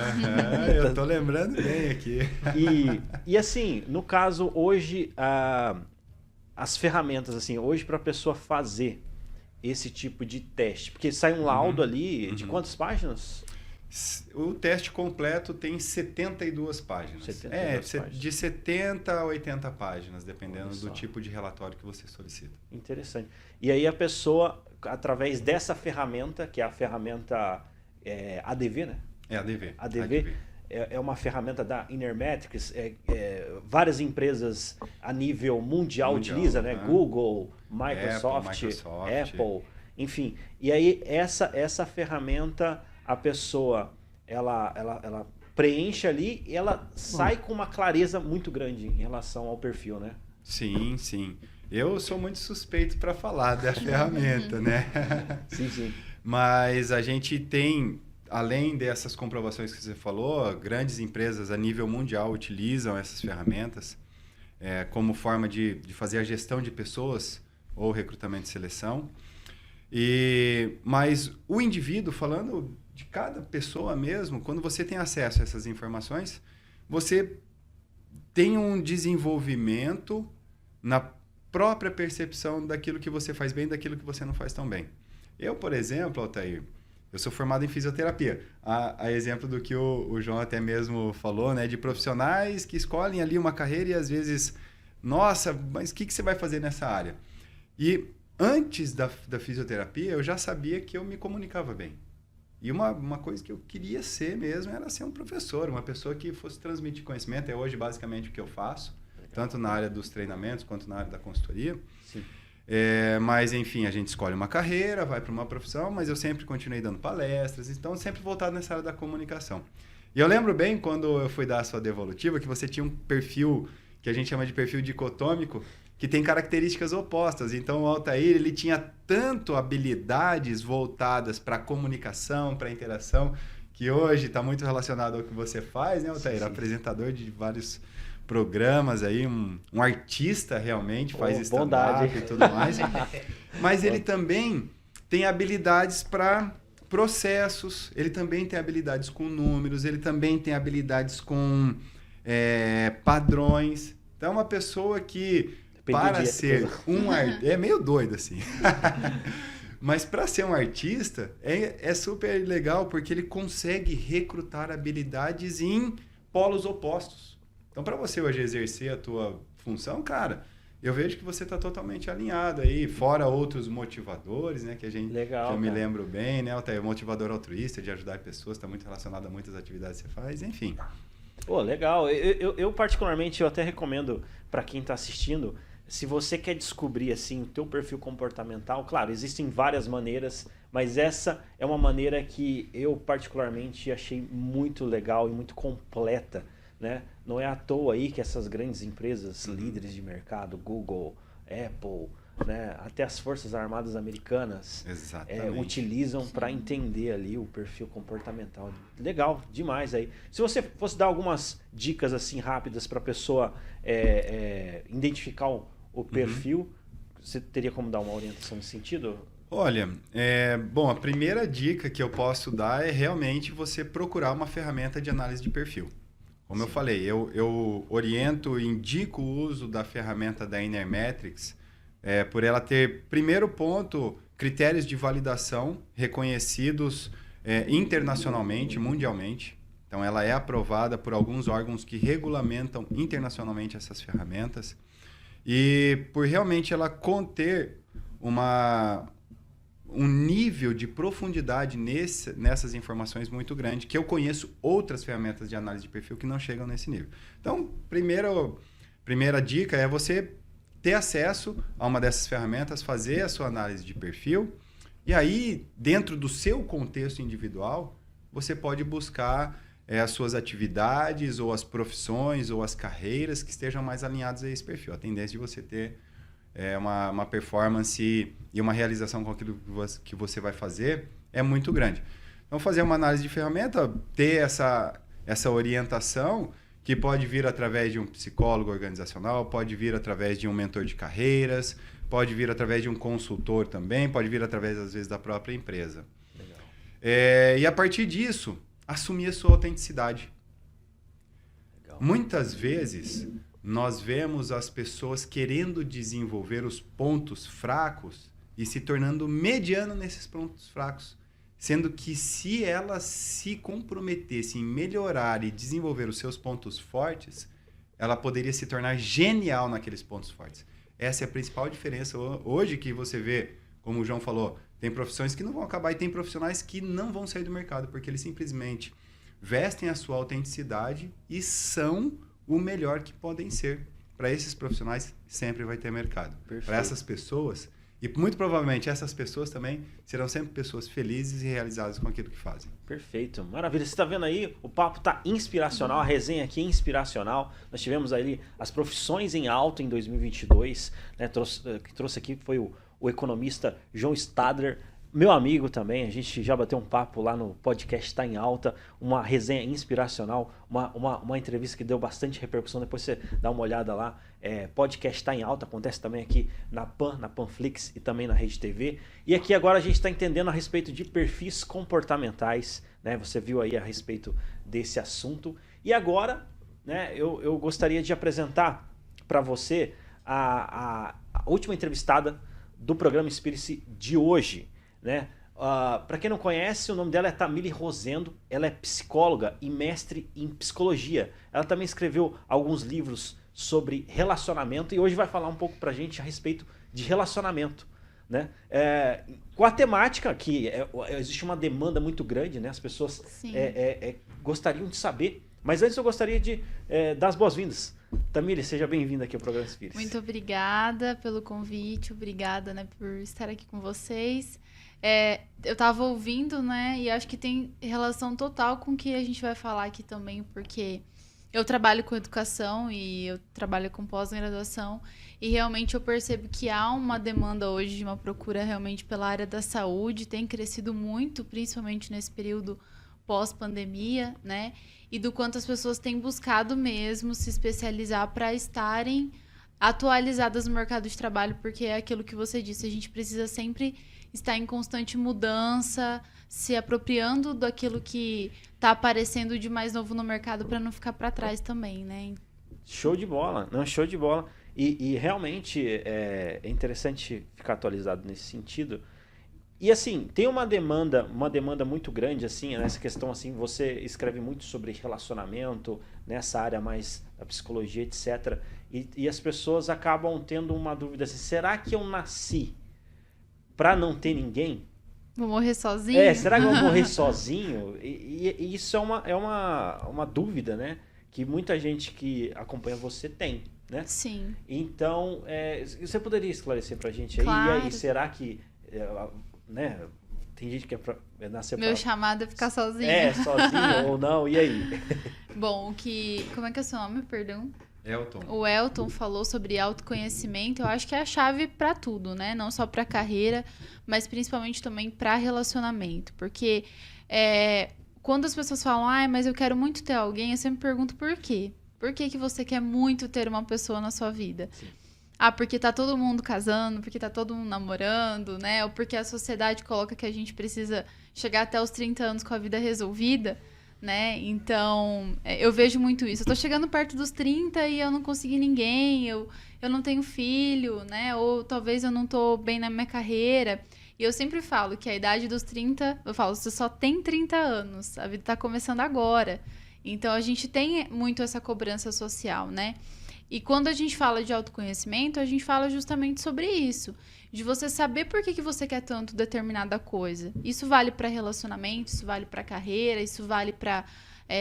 Eu tô lembrando bem aqui. E assim, no caso, hoje, as ferramentas, assim, hoje para a pessoa fazer esse tipo de teste, porque sai um laudo ali de quantas páginas? O teste completo tem 72 páginas. 72 páginas. De 70 a 80 páginas, dependendo do tipo de relatório que você solicita. Interessante. E aí a pessoa, através dessa ferramenta, que é a ferramenta ADV, né? É ADV. ADV. É uma ferramenta da Inermatics, várias empresas a nível mundial utilizam, né? Google, Microsoft, Apple, enfim. E aí essa ferramenta, a pessoa ela preenche ali e ela sai com uma clareza muito grande em relação ao perfil, né? Sim, sim. Eu sou muito suspeito para falar da ferramenta, né? Sim, sim. Mas a gente tem, além dessas comprovações que você falou, grandes empresas a nível mundial utilizam essas ferramentas como forma de fazer a gestão de pessoas ou recrutamento e seleção. Mas o indivíduo, falando de cada pessoa mesmo, quando você tem acesso a essas informações, você tem um desenvolvimento na própria percepção daquilo que você faz bem e daquilo que você não faz tão bem. Eu, por exemplo, Altair, eu sou formado em fisioterapia. A exemplo do que o João até mesmo falou, né, de profissionais que escolhem ali uma carreira e às vezes, nossa, mas o que você vai fazer nessa área? E antes da fisioterapia, eu já sabia que eu me comunicava bem. E uma coisa que eu queria ser mesmo era ser um professor, uma pessoa que fosse transmitir conhecimento. É hoje basicamente o que eu faço, tanto na área dos treinamentos quanto na área da consultoria. Sim. Mas, enfim, a gente escolhe uma carreira, vai para uma profissão, mas eu sempre continuei dando palestras, então sempre voltado nessa área da comunicação. E eu lembro bem, quando eu fui dar a sua devolutiva, que você tinha um perfil que a gente chama de perfil dicotômico, que tem características opostas. Então, o Altair, ele tinha tanto habilidades voltadas para a comunicação, para a interação, que hoje está muito relacionado ao que você faz, né, Altair? Sim. Apresentador de vários programas aí, um artista realmente, faz stand-up e tudo mais. Mas ele também tem habilidades para processos, ele também tem habilidades com números, ele também tem habilidades com padrões. Então, é uma pessoa que, para ser um artista... É meio doido, assim. Mas para ser um artista, é super legal, porque ele consegue recrutar habilidades em polos opostos. Então, para você hoje exercer a tua função, cara, eu vejo que você está totalmente alinhado aí, fora outros motivadores, né, que a gente, legal, que eu me lembro bem, né, o motivador altruísta, de ajudar pessoas, está muito relacionado a muitas atividades que você faz, enfim. Pô, legal. Eu particularmente, eu até recomendo para quem está assistindo, se você quer descobrir assim o teu perfil comportamental, claro, existem várias maneiras, mas essa é uma maneira que eu particularmente achei muito legal e muito completa, né? Não é à toa aí que essas grandes empresas, líderes de mercado, Google, Apple, né? Até as Forças Armadas Americanas utilizam para entender ali o perfil comportamental. Legal, demais aí. Se você fosse dar algumas dicas assim rápidas para a pessoa identificar o perfil, você teria como dar uma orientação nesse sentido? Olha, bom, a primeira dica que eu posso dar é realmente você procurar uma ferramenta de análise de perfil. Como eu falei, eu oriento e indico o uso da ferramenta da Inermatics por ela ter, primeiro ponto, critérios de validação reconhecidos internacionalmente, mundialmente. Então, ela é aprovada por alguns órgãos que regulamentam internacionalmente essas ferramentas. E por realmente ela conter um nível de profundidade nessas informações muito grande, que eu conheço outras ferramentas de análise de perfil que não chegam nesse nível. Então, primeira dica é você ter acesso a uma dessas ferramentas, fazer a sua análise de perfil, e aí, dentro do seu contexto individual, você pode buscar as suas atividades, ou as profissões, ou as carreiras que estejam mais alinhadas a esse perfil. A tendência de você ter uma performance e uma realização com aquilo que você vai fazer é muito grande. Então, fazer uma análise de ferramenta, ter essa orientação, que pode vir através de um psicólogo organizacional, pode vir através de um mentor de carreiras, pode vir através de um consultor também, pode vir através, às vezes, da própria empresa. Legal. E a partir disso, assumir a sua autenticidade. Legal. Muitas vezes, nós vemos as pessoas querendo desenvolver os pontos fracos e se tornando mediano nesses pontos fracos. Sendo que se ela se comprometesse em melhorar e desenvolver os seus pontos fortes, ela poderia se tornar genial naqueles pontos fortes. Essa é a principal diferença hoje que você vê, como o João falou, tem profissões que não vão acabar e tem profissionais que não vão sair do mercado, porque eles simplesmente vestem a sua autenticidade e são o melhor que podem ser. Para esses profissionais, sempre vai ter mercado. Para essas pessoas... E muito provavelmente essas pessoas também serão sempre pessoas felizes e realizadas com aquilo que fazem. Perfeito, maravilha. Você está vendo aí, o papo está inspiracional, a resenha aqui é inspiracional. Nós tivemos aí as profissões em alta em 2022, né? Que trouxe aqui foi o economista João Stadler, meu amigo também. A gente já bateu um papo lá no podcast Tá em Alta, uma resenha inspiracional, uma entrevista que deu bastante repercussão. Depois você dá uma olhada lá. Podcast Tá em Alta, acontece também aqui na Panflix e também na Rede TV. E aqui agora a gente está entendendo a respeito de perfis comportamentais, né? Você viu aí a respeito desse assunto. E agora, né, eu gostaria de apresentar para você a última entrevistada do programa Inspire-se de hoje, né? Para quem não conhece, o nome dela é Tamile Rosendo. Ela é psicóloga e mestre em psicologia. Ela também escreveu alguns livros sobre relacionamento e hoje vai falar um pouco pra gente a respeito de relacionamento, né? Com a temática que existe uma demanda muito grande, né? As pessoas gostariam de saber, mas antes eu gostaria de dar as boas-vindas. Tamile, seja bem-vinda aqui ao programa Inspire-se. Muito obrigada pelo convite, obrigada, né, por estar aqui com vocês. Eu estava ouvindo, né, e acho que tem relação total com o que a gente vai falar aqui também, porque eu trabalho com educação e eu trabalho com pós-graduação e realmente eu percebo que há uma demanda hoje de uma procura realmente pela área da saúde, tem crescido muito, principalmente nesse período pós-pandemia, né? E do quanto as pessoas têm buscado mesmo se especializar para estarem atualizadas no mercado de trabalho, porque é aquilo que você disse, a gente precisa sempre estar em constante mudança, se apropriando daquilo que está aparecendo de mais novo no mercado para não ficar para trás também, né? Show de bola, não, show de bola. E realmente é interessante ficar atualizado nesse sentido. E assim, tem uma demanda muito grande, assim, nessa questão, assim, você escreve muito sobre relacionamento, nessa área mais da psicologia, etc. E as pessoas acabam tendo uma dúvida assim, será que eu nasci para não ter ninguém? Vou morrer sozinho? Será que eu vou morrer sozinho? E isso é uma dúvida, né? Que muita gente que acompanha você tem, né? Sim. Então, você poderia esclarecer pra gente aí? Claro. E aí, será que... né? Tem gente que nasceu Meu chamado é ficar sozinho. Sozinho ou não, e aí? Bom, como é que é o seu nome, perdão? Elton. O Elton falou sobre autoconhecimento, eu acho que é a chave para tudo, né? Não só para carreira, mas principalmente também para relacionamento. Porque quando as pessoas falam, mas eu quero muito ter alguém, eu sempre pergunto por quê? Por que você quer muito ter uma pessoa na sua vida? Sim. Porque tá todo mundo casando, porque tá todo mundo namorando, né? Ou porque a sociedade coloca que a gente precisa chegar até os 30 anos com a vida resolvida, né? Então, eu vejo muito isso. Eu tô chegando perto dos 30 e eu não consegui ninguém, eu não tenho filho, né? Ou talvez eu não tô bem na minha carreira. E eu sempre falo que a idade dos 30, eu falo, você só tem 30 anos, a vida tá começando agora. Então, a gente tem muito essa cobrança social, né? E quando a gente fala de autoconhecimento, a gente fala justamente sobre isso. De você saber por que você quer tanto determinada coisa. Isso vale para relacionamento, isso vale para carreira, isso vale para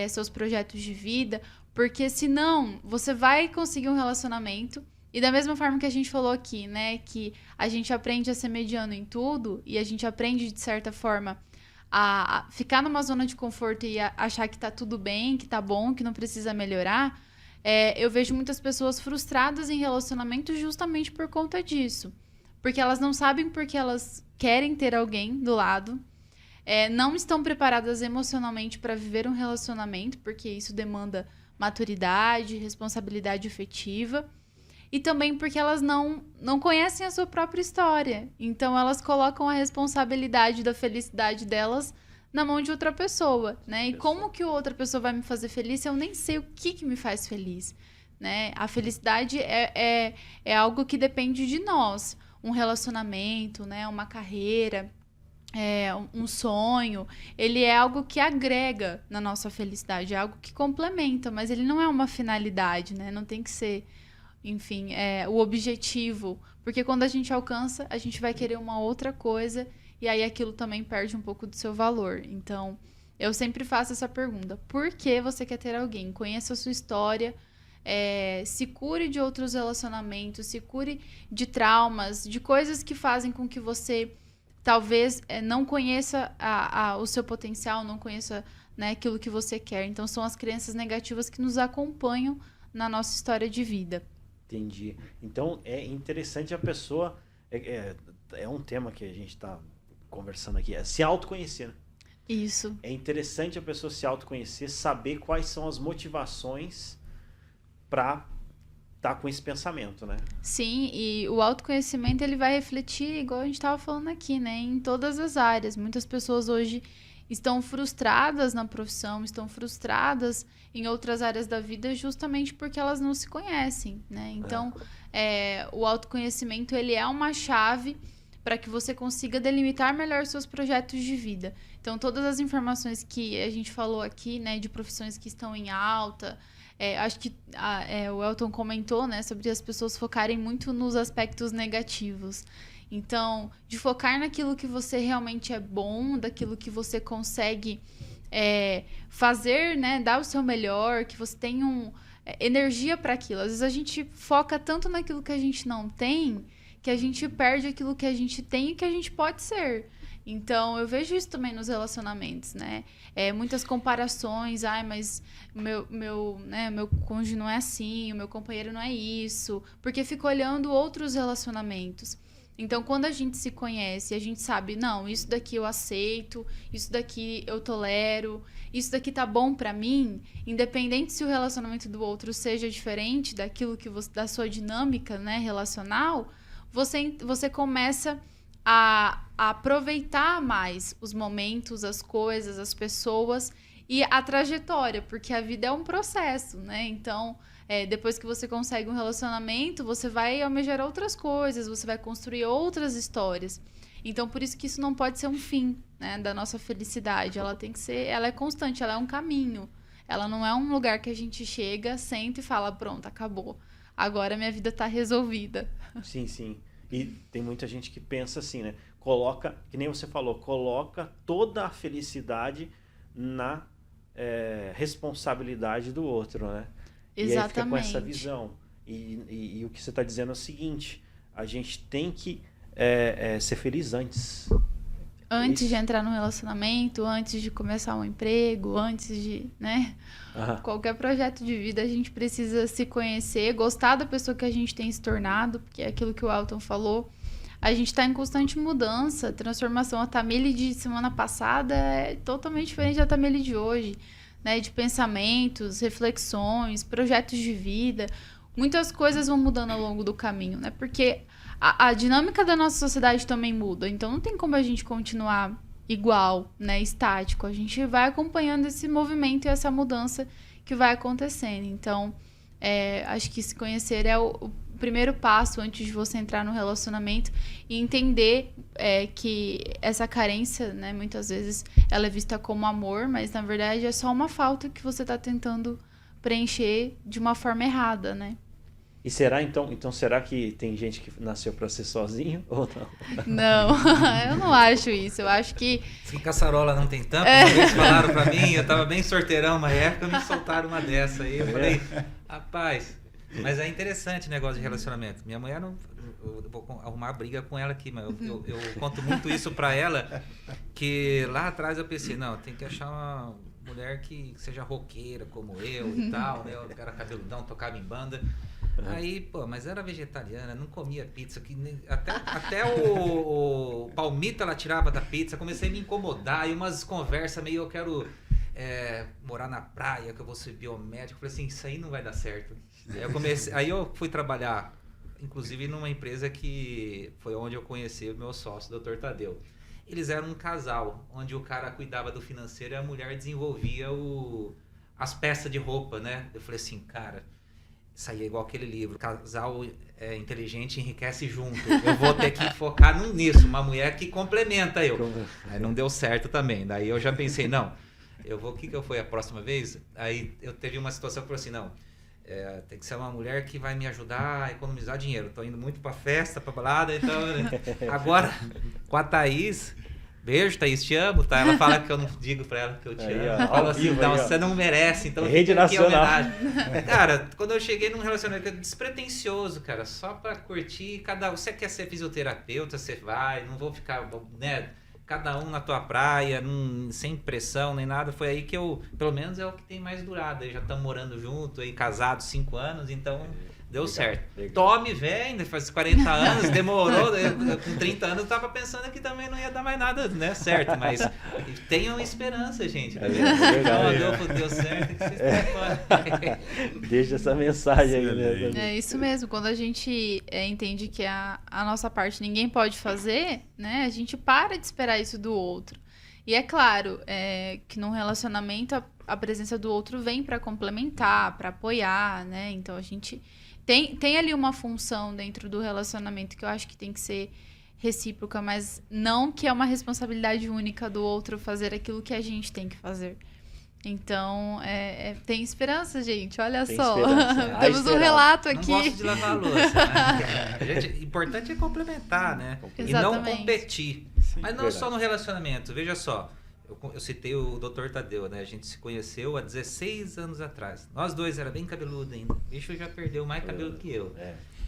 seus projetos de vida. Porque senão, você vai conseguir um relacionamento E da mesma forma que a gente falou aqui, né, que a gente aprende a ser mediano em tudo e a gente aprende, de certa forma, a ficar numa zona de conforto e achar que tá tudo bem, que tá bom, que não precisa melhorar, eu vejo muitas pessoas frustradas em relacionamentos justamente por conta disso. Porque elas não sabem porque elas querem ter alguém do lado, não estão preparadas emocionalmente para viver um relacionamento, porque isso demanda maturidade, responsabilidade afetiva, e também porque elas não conhecem a sua própria história. Então, elas colocam a responsabilidade da felicidade delas na mão de outra pessoa, né? E como que outra pessoa vai me fazer feliz se eu nem sei o que me faz feliz, né? A felicidade é algo que depende de nós. Um relacionamento, né? Uma carreira, um sonho, ele é algo que agrega na nossa felicidade, é algo que complementa, mas ele não é uma finalidade, né? Não tem que ser, enfim, o objetivo, porque quando a gente alcança, a gente vai querer uma outra coisa e aí aquilo também perde um pouco do seu valor. Então, eu sempre faço essa pergunta: por que você quer ter alguém? Conheça a sua história, se cure de outros relacionamentos, se cure de traumas, de coisas que fazem com que você talvez não conheça o seu potencial, não conheça, né, aquilo que você quer. Então, são as crenças negativas que nos acompanham na nossa história de vida. Entendi. Então, é interessante a pessoa... É um tema que a gente está conversando aqui, se autoconhecer, né? Isso. É interessante a pessoa se autoconhecer, saber quais são as motivações para estar com esse pensamento, né? Sim, e o autoconhecimento ele vai refletir, igual a gente estava falando aqui, né, em todas as áreas. Muitas pessoas hoje estão frustradas na profissão, estão frustradas em outras áreas da vida justamente porque elas não se conhecem, né? Então, o autoconhecimento ele é uma chave para que você consiga delimitar melhor seus projetos de vida. Então, todas as informações que a gente falou aqui, né, de profissões que estão em alta, acho que o Elton comentou, né, sobre as pessoas focarem muito nos aspectos negativos. Então, de focar naquilo que você realmente é bom, daquilo que você consegue fazer, né, dar o seu melhor, que você tem energia para aquilo. Às vezes a gente foca tanto naquilo que a gente não tem, que a gente perde aquilo que a gente tem e que a gente pode ser. Então, eu vejo isso também nos relacionamentos, né? Muitas comparações, mas meu cônjuge não é assim, o meu companheiro não é isso, porque fica olhando outros relacionamentos. Então, quando a gente se conhece, a gente sabe, não, isso daqui eu aceito, isso daqui eu tolero, isso daqui tá bom pra mim, independente se o relacionamento do outro seja diferente daquilo que da sua dinâmica, né, relacional, você começa a aproveitar mais os momentos, as coisas, as pessoas e a trajetória, porque a vida é um processo, né? Então, depois que você consegue um relacionamento, você vai almejar outras coisas, você vai construir outras histórias. Então, por isso que isso não pode ser um fim, né, da nossa felicidade. Ela tem que ser, ela é constante, ela é um caminho. Ela não é um lugar que a gente chega, senta e fala, pronto, acabou. Agora minha vida tá resolvida. Sim, sim. E tem muita gente que pensa assim, né? Coloca, que nem você falou, coloca toda a felicidade na responsabilidade do outro, né? Exatamente. E aí fica com essa visão. E o que você está dizendo é o seguinte, a gente tem que ser feliz antes. Antes de entrar num relacionamento, antes de começar um emprego, antes de, né? Qualquer projeto de vida, a gente precisa se conhecer, gostar da pessoa que a gente tem se tornado, porque é aquilo que o Elton falou. A gente está em constante mudança, transformação. A Tamile de semana passada é totalmente diferente da Tamile de hoje, né? De pensamentos, reflexões, projetos de vida. Muitas coisas vão mudando ao longo do caminho, né? Porque a dinâmica da nossa sociedade também muda. Então, não tem como a gente continuar igual, né? Estático. A gente vai acompanhando esse movimento e essa mudança que vai acontecendo. Então, acho que se conhecer é o primeiro passo antes de você entrar no relacionamento e entender que essa carência, né? Muitas vezes ela é vista como amor, mas na verdade é só uma falta que você está tentando preencher de uma forma errada, né? E será, então será que tem gente que nasceu para ser sozinho ou não? Não, eu não acho isso. Eu acho que... Se caçarola não tem tampa, uma vez falaram pra mim, eu tava bem sorteirão uma época, me soltaram uma dessa aí. Eu falei, rapaz, Mas é interessante o negócio de relacionamento. Minha mulher não... Eu vou arrumar briga com ela aqui, mas eu conto muito isso pra ela, que lá atrás eu pensei, não, tem que achar uma mulher que seja roqueira como eu e tal, né? Eu era cabeludão, tocava em banda. Aí, pô, mas era vegetariana, não comia pizza, até o palmito ela tirava da pizza, comecei a me incomodar, e umas conversas meio, eu quero morar na praia, que eu vou ser biomédico, falei assim, isso aí não vai dar certo. Aí eu fui trabalhar, inclusive numa empresa que foi onde eu conheci o meu sócio, o Dr. Tadeu. Eles eram um casal, onde o cara cuidava do financeiro e a mulher desenvolvia as peças de roupa, né? Eu falei assim, cara... Isso aí é igual aquele livro, casal inteligente enriquece junto. Eu vou ter que focar nisso, uma mulher que complementa eu. Aí não deu certo também. Daí eu já pensei, não, o que eu fui a próxima vez? Aí eu teve uma situação que eu falei assim, não, tem que ser uma mulher que vai me ajudar a economizar dinheiro. Tô indo muito pra festa, pra balada, então... Agora, com a Thaís... Beijo, Thaís, te amo, tá? Ela fala que eu não digo pra ela que eu te amo. Ela fala assim, não, você não merece, então Rede Nacional. Cara, quando eu cheguei num relacionamento despretensioso, cara, só pra curtir, você quer ser fisioterapeuta, você vai, não vou ficar, né, cada um na tua praia, sem pressão nem nada. Foi aí que pelo menos é o que tem mais durado, aí já estamos morando junto, aí casados 5 anos, então... Deu legal, certo. Legal. Tome, velho, faz 40 anos, demorou. Com 30 anos eu tava pensando que também não ia dar mais nada, né? Certo, mas tenham esperança, gente. Tá vendo? Deu certo, que vocês estão. Deixa essa mensagem aí, né? É isso mesmo. Quando a gente entende que a nossa parte ninguém pode fazer, né? A gente para de esperar isso do outro. E é claro que num relacionamento a presença do outro vem para complementar, para apoiar, né? Então a gente tem ali uma função dentro do relacionamento que eu acho que tem que ser recíproca, mas não que é uma responsabilidade única do outro fazer aquilo que a gente tem que fazer. Então, tem esperança, gente. Olha tem só. Temos um relato aqui. Não gosto de lavar a louça, né? Importante é complementar, né? Exatamente. E não competir. Sim, mas não verdade. Só no relacionamento. Veja só. Eu citei o Dr. Tadeu, né? A gente se conheceu há 16 anos atrás. Nós dois era bem cabeludo ainda. O bicho já perdeu mais cabelo que eu.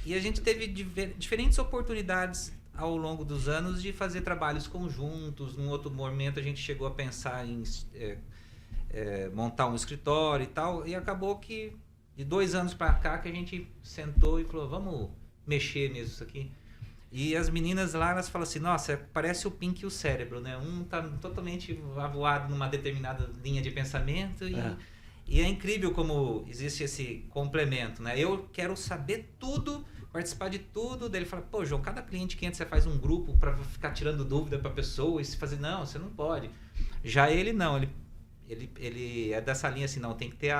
E a gente teve diferentes oportunidades ao longo dos anos de fazer trabalhos conjuntos. Num outro momento a gente chegou a pensar em montar um escritório e tal. E acabou que de 2 anos para cá que a gente sentou e falou, vamos mexer nisso aqui. E as meninas lá, elas falam assim, nossa, parece o Pink e o cérebro, né? Um tá totalmente avoado numa determinada linha de pensamento e é incrível como existe esse complemento, né? Eu quero saber tudo, participar de tudo. Daí ele fala, pô, João, cada cliente que entra, você faz um grupo para ficar tirando dúvida pra pessoa e se fazer, não, você não pode. Já ele não, ele é dessa linha assim, não, tem que ter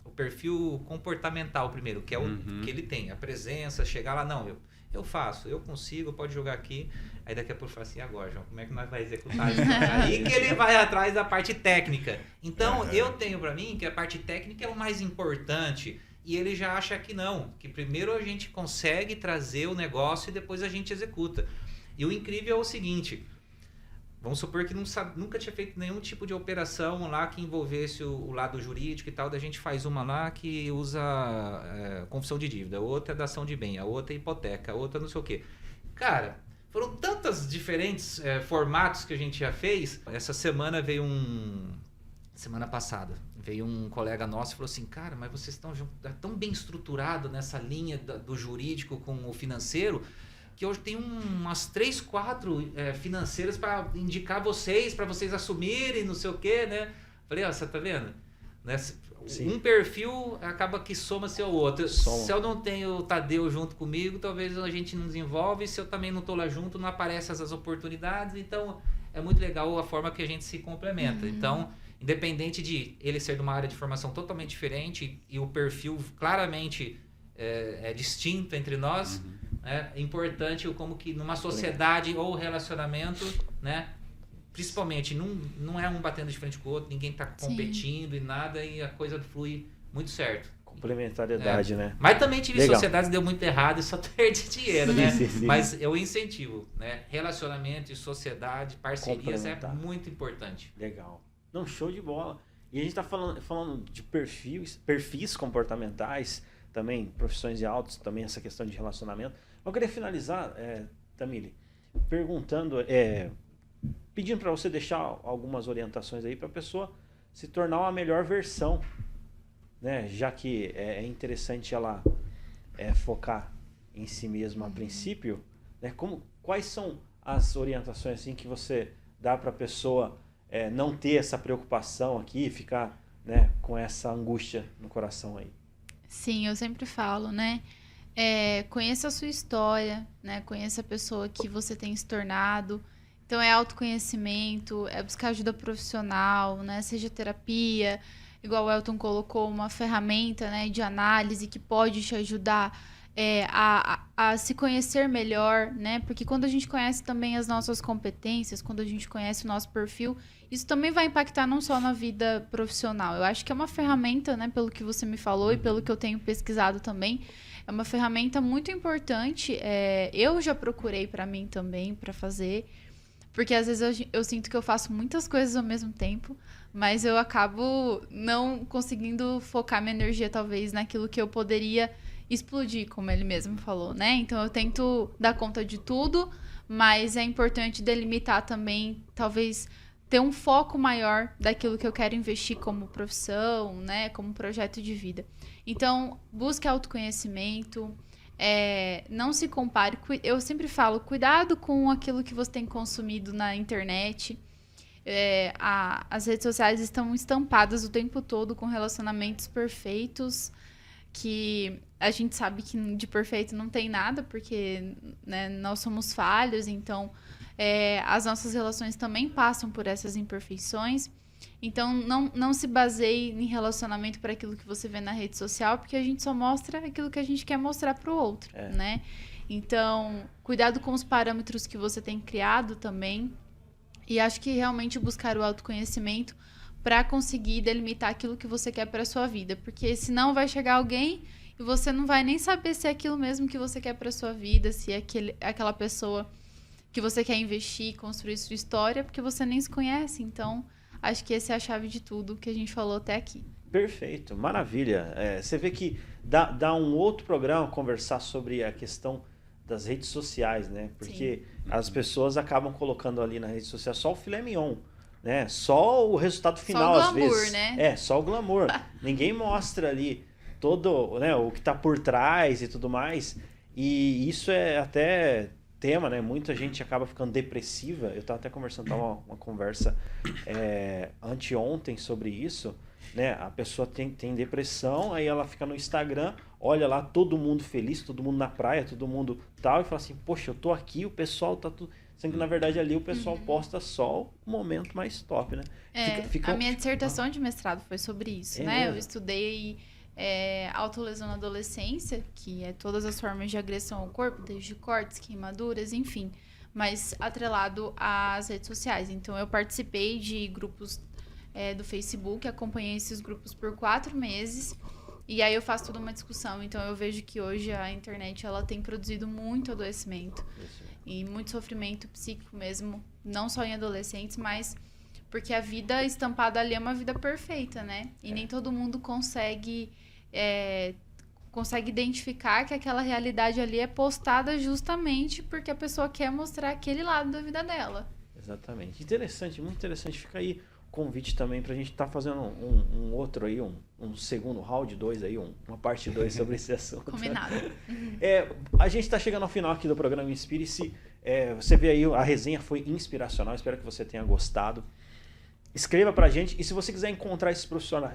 o perfil comportamental primeiro, que é o que ele tem, a presença, chegar lá, não, eu faço, eu consigo, pode jogar aqui, aí daqui a pouco fala assim, agora, João, como é que nós vamos executar isso? Aí que ele vai atrás da parte técnica. Então, eu tenho pra mim que a parte técnica é o mais importante, e ele já acha que não, que primeiro a gente consegue trazer o negócio e depois a gente executa. E o incrível é o seguinte... Vamos supor que nunca tinha feito nenhum tipo de operação lá que envolvesse o lado jurídico e tal. Daí a gente faz uma lá que usa confissão de dívida, outra é dação de bem, a outra é hipoteca, a outra não sei o quê. Cara, foram tantos diferentes formatos que a gente já fez. Essa semana semana passada, veio um colega nosso e falou assim, cara, mas vocês estão tão bem estruturados nessa linha do jurídico com o financeiro... que hoje tem umas 3, 4 financeiras para indicar vocês, para vocês assumirem, não sei o quê, né? Falei, ó, você tá vendo? Né? Um perfil acaba que soma-se ao outro. Se eu não tenho o Tadeu junto comigo, talvez a gente não desenvolve. Se eu também não tô lá junto, não aparecem essas oportunidades. Então, é muito legal a forma que a gente se complementa. Então, independente de ele ser de uma área de formação totalmente diferente e o perfil claramente é distinto entre nós... É importante como que numa sociedade ou relacionamento, né? Principalmente, não é um batendo de frente com o outro, ninguém tá competindo e nada, e a coisa flui muito certo. Complementariedade, né? Mas também tive sociedades que deu muito errado e só perdi dinheiro, né? Sim. Mas eu incentivo, né? Relacionamento e sociedade, parcerias é muito importante. Legal. Não, show de bola. E a gente está falando de perfis comportamentais, também profissões de autos, também essa questão de relacionamento. Eu queria finalizar, Tamile, perguntando, pedindo para você deixar algumas orientações aí para a pessoa se tornar uma melhor versão, né? Já que é interessante ela focar em si mesma a princípio, né? Quais são as orientações assim, que você dá para a pessoa não ter essa preocupação aqui, ficar, né, com essa angústia no coração aí? Sim, eu sempre falo, né? Conheça a sua história, né? Conheça a pessoa que você tem se tornado. Então, é autoconhecimento, é buscar ajuda profissional, né? Seja terapia, igual o Elton colocou, uma ferramenta, né, de análise que pode te ajudar a se conhecer melhor, né? Porque quando a gente conhece também as nossas competências, quando a gente conhece o nosso perfil, isso também vai impactar não só na vida profissional. Eu acho que é uma ferramenta, né, pelo que você me falou e pelo que eu tenho pesquisado também, é uma ferramenta muito importante. Eu já procurei para mim também, para fazer, porque às vezes eu sinto que eu faço muitas coisas ao mesmo tempo, mas eu acabo não conseguindo focar minha energia, talvez, naquilo que eu poderia explodir, como ele mesmo falou, né? Então eu tento dar conta de tudo, mas é importante delimitar também, talvez ter um foco maior daquilo que eu quero investir como profissão, né? Como projeto de vida. Então, busque autoconhecimento, não se compare. Eu sempre falo, cuidado com aquilo que você tem consumido na internet. As redes sociais estão estampadas o tempo todo com relacionamentos perfeitos, que a gente sabe que de perfeito não tem nada, porque, né, nós somos falhos, então as nossas relações também passam por essas imperfeições. Então, não se baseie em relacionamento para aquilo que você vê na rede social, porque a gente só mostra aquilo que a gente quer mostrar para o outro, né? Então, cuidado com os parâmetros que você tem criado também. E acho que realmente buscar o autoconhecimento para conseguir delimitar aquilo que você quer para sua vida. Porque senão vai chegar alguém e você não vai nem saber se é aquilo mesmo que você quer para sua vida, se é aquela pessoa que você quer investir, construir sua história, porque você nem se conhece. Então, acho que essa é a chave de tudo que a gente falou até aqui. Perfeito, maravilha. Você vê que dá um outro programa conversar sobre a questão das redes sociais, né? Porque as pessoas acabam colocando ali na rede social só o filé mignon, né? Só o resultado final, só o glamour, às vezes. Né? Só o glamour. Ninguém mostra ali todo, né, o que está por trás e tudo mais. E isso é até tema, né? Muita gente acaba ficando depressiva. Eu estava até conversando, uma conversa anteontem sobre isso, né? A pessoa tem depressão, aí ela fica no Instagram, olha lá todo mundo feliz, todo mundo na praia, todo mundo tal, e fala assim, poxa, eu tô aqui, o pessoal tá tudo... Sendo que, na verdade, ali o pessoal posta só o momento mais top, né? A minha dissertação de mestrado foi sobre isso, né? Mesmo? Eu estudei autolesão na adolescência, que é todas as formas de agressão ao corpo, desde cortes, queimaduras, enfim, mas atrelado às redes sociais. Então, eu participei de grupos do Facebook, acompanhei esses grupos por 4 meses, e aí eu faço toda uma discussão. Então, eu vejo que hoje a internet ela tem produzido muito adoecimento e muito sofrimento psíquico mesmo, não só em adolescentes, mas porque a vida estampada ali é uma vida perfeita, né? E nem todo mundo consegue identificar que aquela realidade ali é postada justamente porque a pessoa quer mostrar aquele lado da vida dela. Exatamente. Interessante, muito interessante. Fica aí o convite também pra gente estar fazendo um outro aí, um segundo round 2 aí, uma parte 2 sobre esse assunto. Combinado. A gente está chegando ao final aqui do programa Inspire-se. Você vê aí, a resenha foi inspiracional, espero que você tenha gostado. Escreva pra gente, e se você quiser encontrar esses profissionais,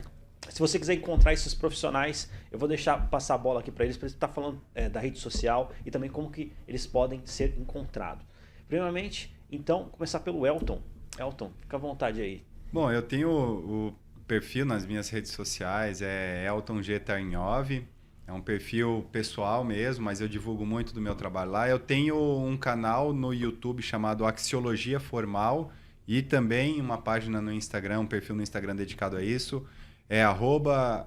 eu vou passar a bola aqui para eles estar falando da rede social e também como que eles podem ser encontrados. Primeiramente, então, começar pelo Elton. Elton, fica à vontade aí. Bom, eu tenho o perfil nas minhas redes sociais, Elton G. Tarnhov. É um perfil pessoal mesmo, mas eu divulgo muito do meu trabalho lá. Eu tenho um canal no YouTube chamado Axiologia Formal e também uma página no Instagram, um perfil no Instagram dedicado a isso. É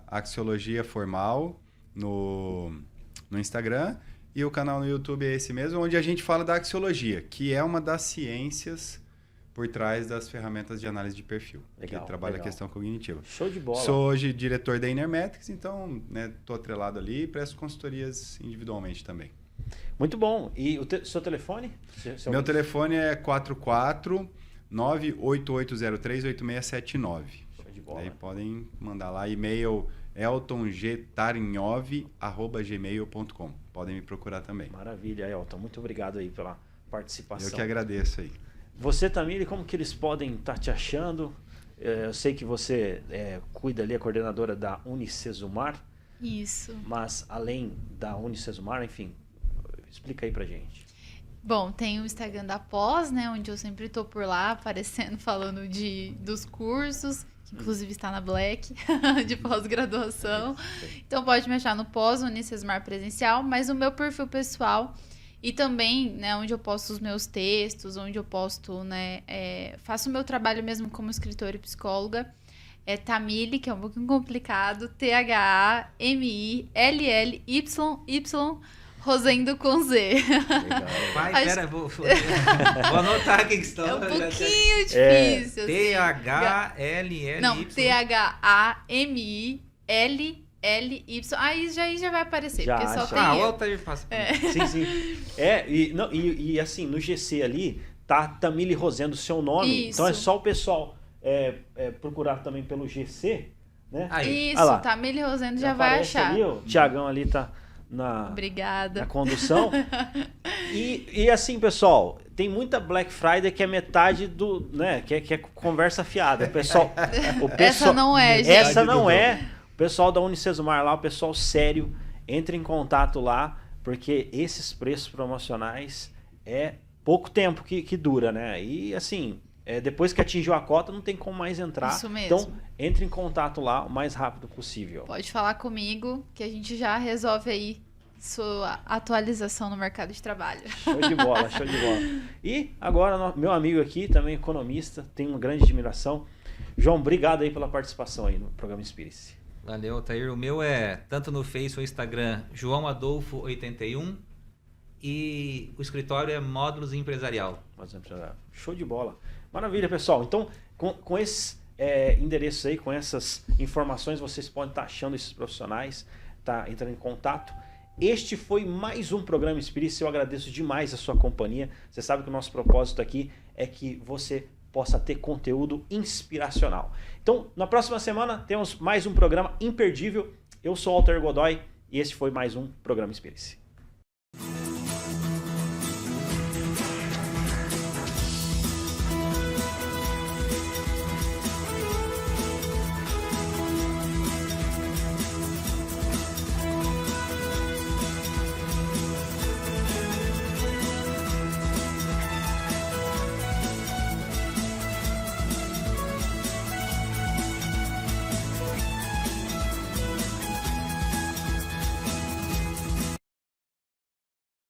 @axiologiaformal no Instagram. E o canal no YouTube é esse mesmo, onde a gente fala da axiologia, que é uma das ciências por trás das ferramentas de análise de perfil, Legal, que trabalha legal. a questão cognitiva. Show de bola. Sou hoje diretor da Inermetrics, então estou atrelado ali e presto consultorias individualmente também. Muito bom. E o seu telefone? Meu telefone é 44-98803-8679. Show de bola. Aí podem mandar lá e-mail eltongtarinhove@gmail.com. Podem me procurar também. Maravilha, Elton. Muito obrigado aí pela participação. Eu que agradeço aí. Você, Tamile, como que eles podem estar te achando? Eu sei que você cuida ali, a coordenadora da Unicesumar, Isso. mas além da Unicesumar, enfim, explica aí pra gente. Bom, tem o Instagram da Pós, né? Onde eu sempre tô por lá, aparecendo, falando dos cursos, que inclusive está na Black, de pós-graduação. Então pode me achar no Pós, Unicesumar Presencial, mas o meu perfil pessoal e também, né, onde eu posto os meus textos, onde eu posto, né, faço o meu trabalho mesmo como escritora e psicóloga, é Tamile, que é um pouquinho complicado, THAMILLYY, Rosendo com Z. Legal. Vai, pera, vou anotar aqui que estão. É um pouquinho difícil. THLLY. Não, THAMILLY. Aí já vai aparecer, Já, porque só já. tem O eu. Altair passa. Sim, sim. E assim, no GC ali, tá Tamile Rosendo o seu nome. Isso. Então é só o pessoal procurar também pelo GC, né? Aí. Ah lá. Isso, Tamile Rosendo já vai aparece achar. Ali, o Tiagão ali tá na Obrigada. condução. E assim, pessoal, tem muita Black Friday que é metade do, né, que é conversa fiada. O pessoal, Essa não é, gente. Essa não é. O pessoal da Unicesumar lá, o pessoal sério, entre em contato lá, porque esses preços promocionais é pouco tempo que dura, né? E assim, depois que atingiu a cota, não tem como mais entrar. Isso mesmo. Então, entre em contato lá o mais rápido possível. Pode falar comigo que a gente já resolve aí sua atualização no mercado de trabalho. Show de bola, show de bola. E agora, meu amigo aqui, também economista, tem uma grande admiração. João, obrigado aí pela participação aí no programa Inspire-se. Valeu, Altair. O meu é tanto no Face ou Instagram, João Adolfo 81, e o escritório é Módulos Empresarial. Show de bola. Maravilha, pessoal. Então, com esses endereços aí, com essas informações, vocês podem estar achando esses profissionais, tá entrando em contato. Este foi mais um programa Inspire-se. Eu agradeço demais a sua companhia. Você sabe que o nosso propósito aqui é que você possa ter conteúdo inspiracional. Então, na próxima semana, temos mais um programa imperdível. Eu sou o Altair Godoy e este foi mais um programa Inspire-se.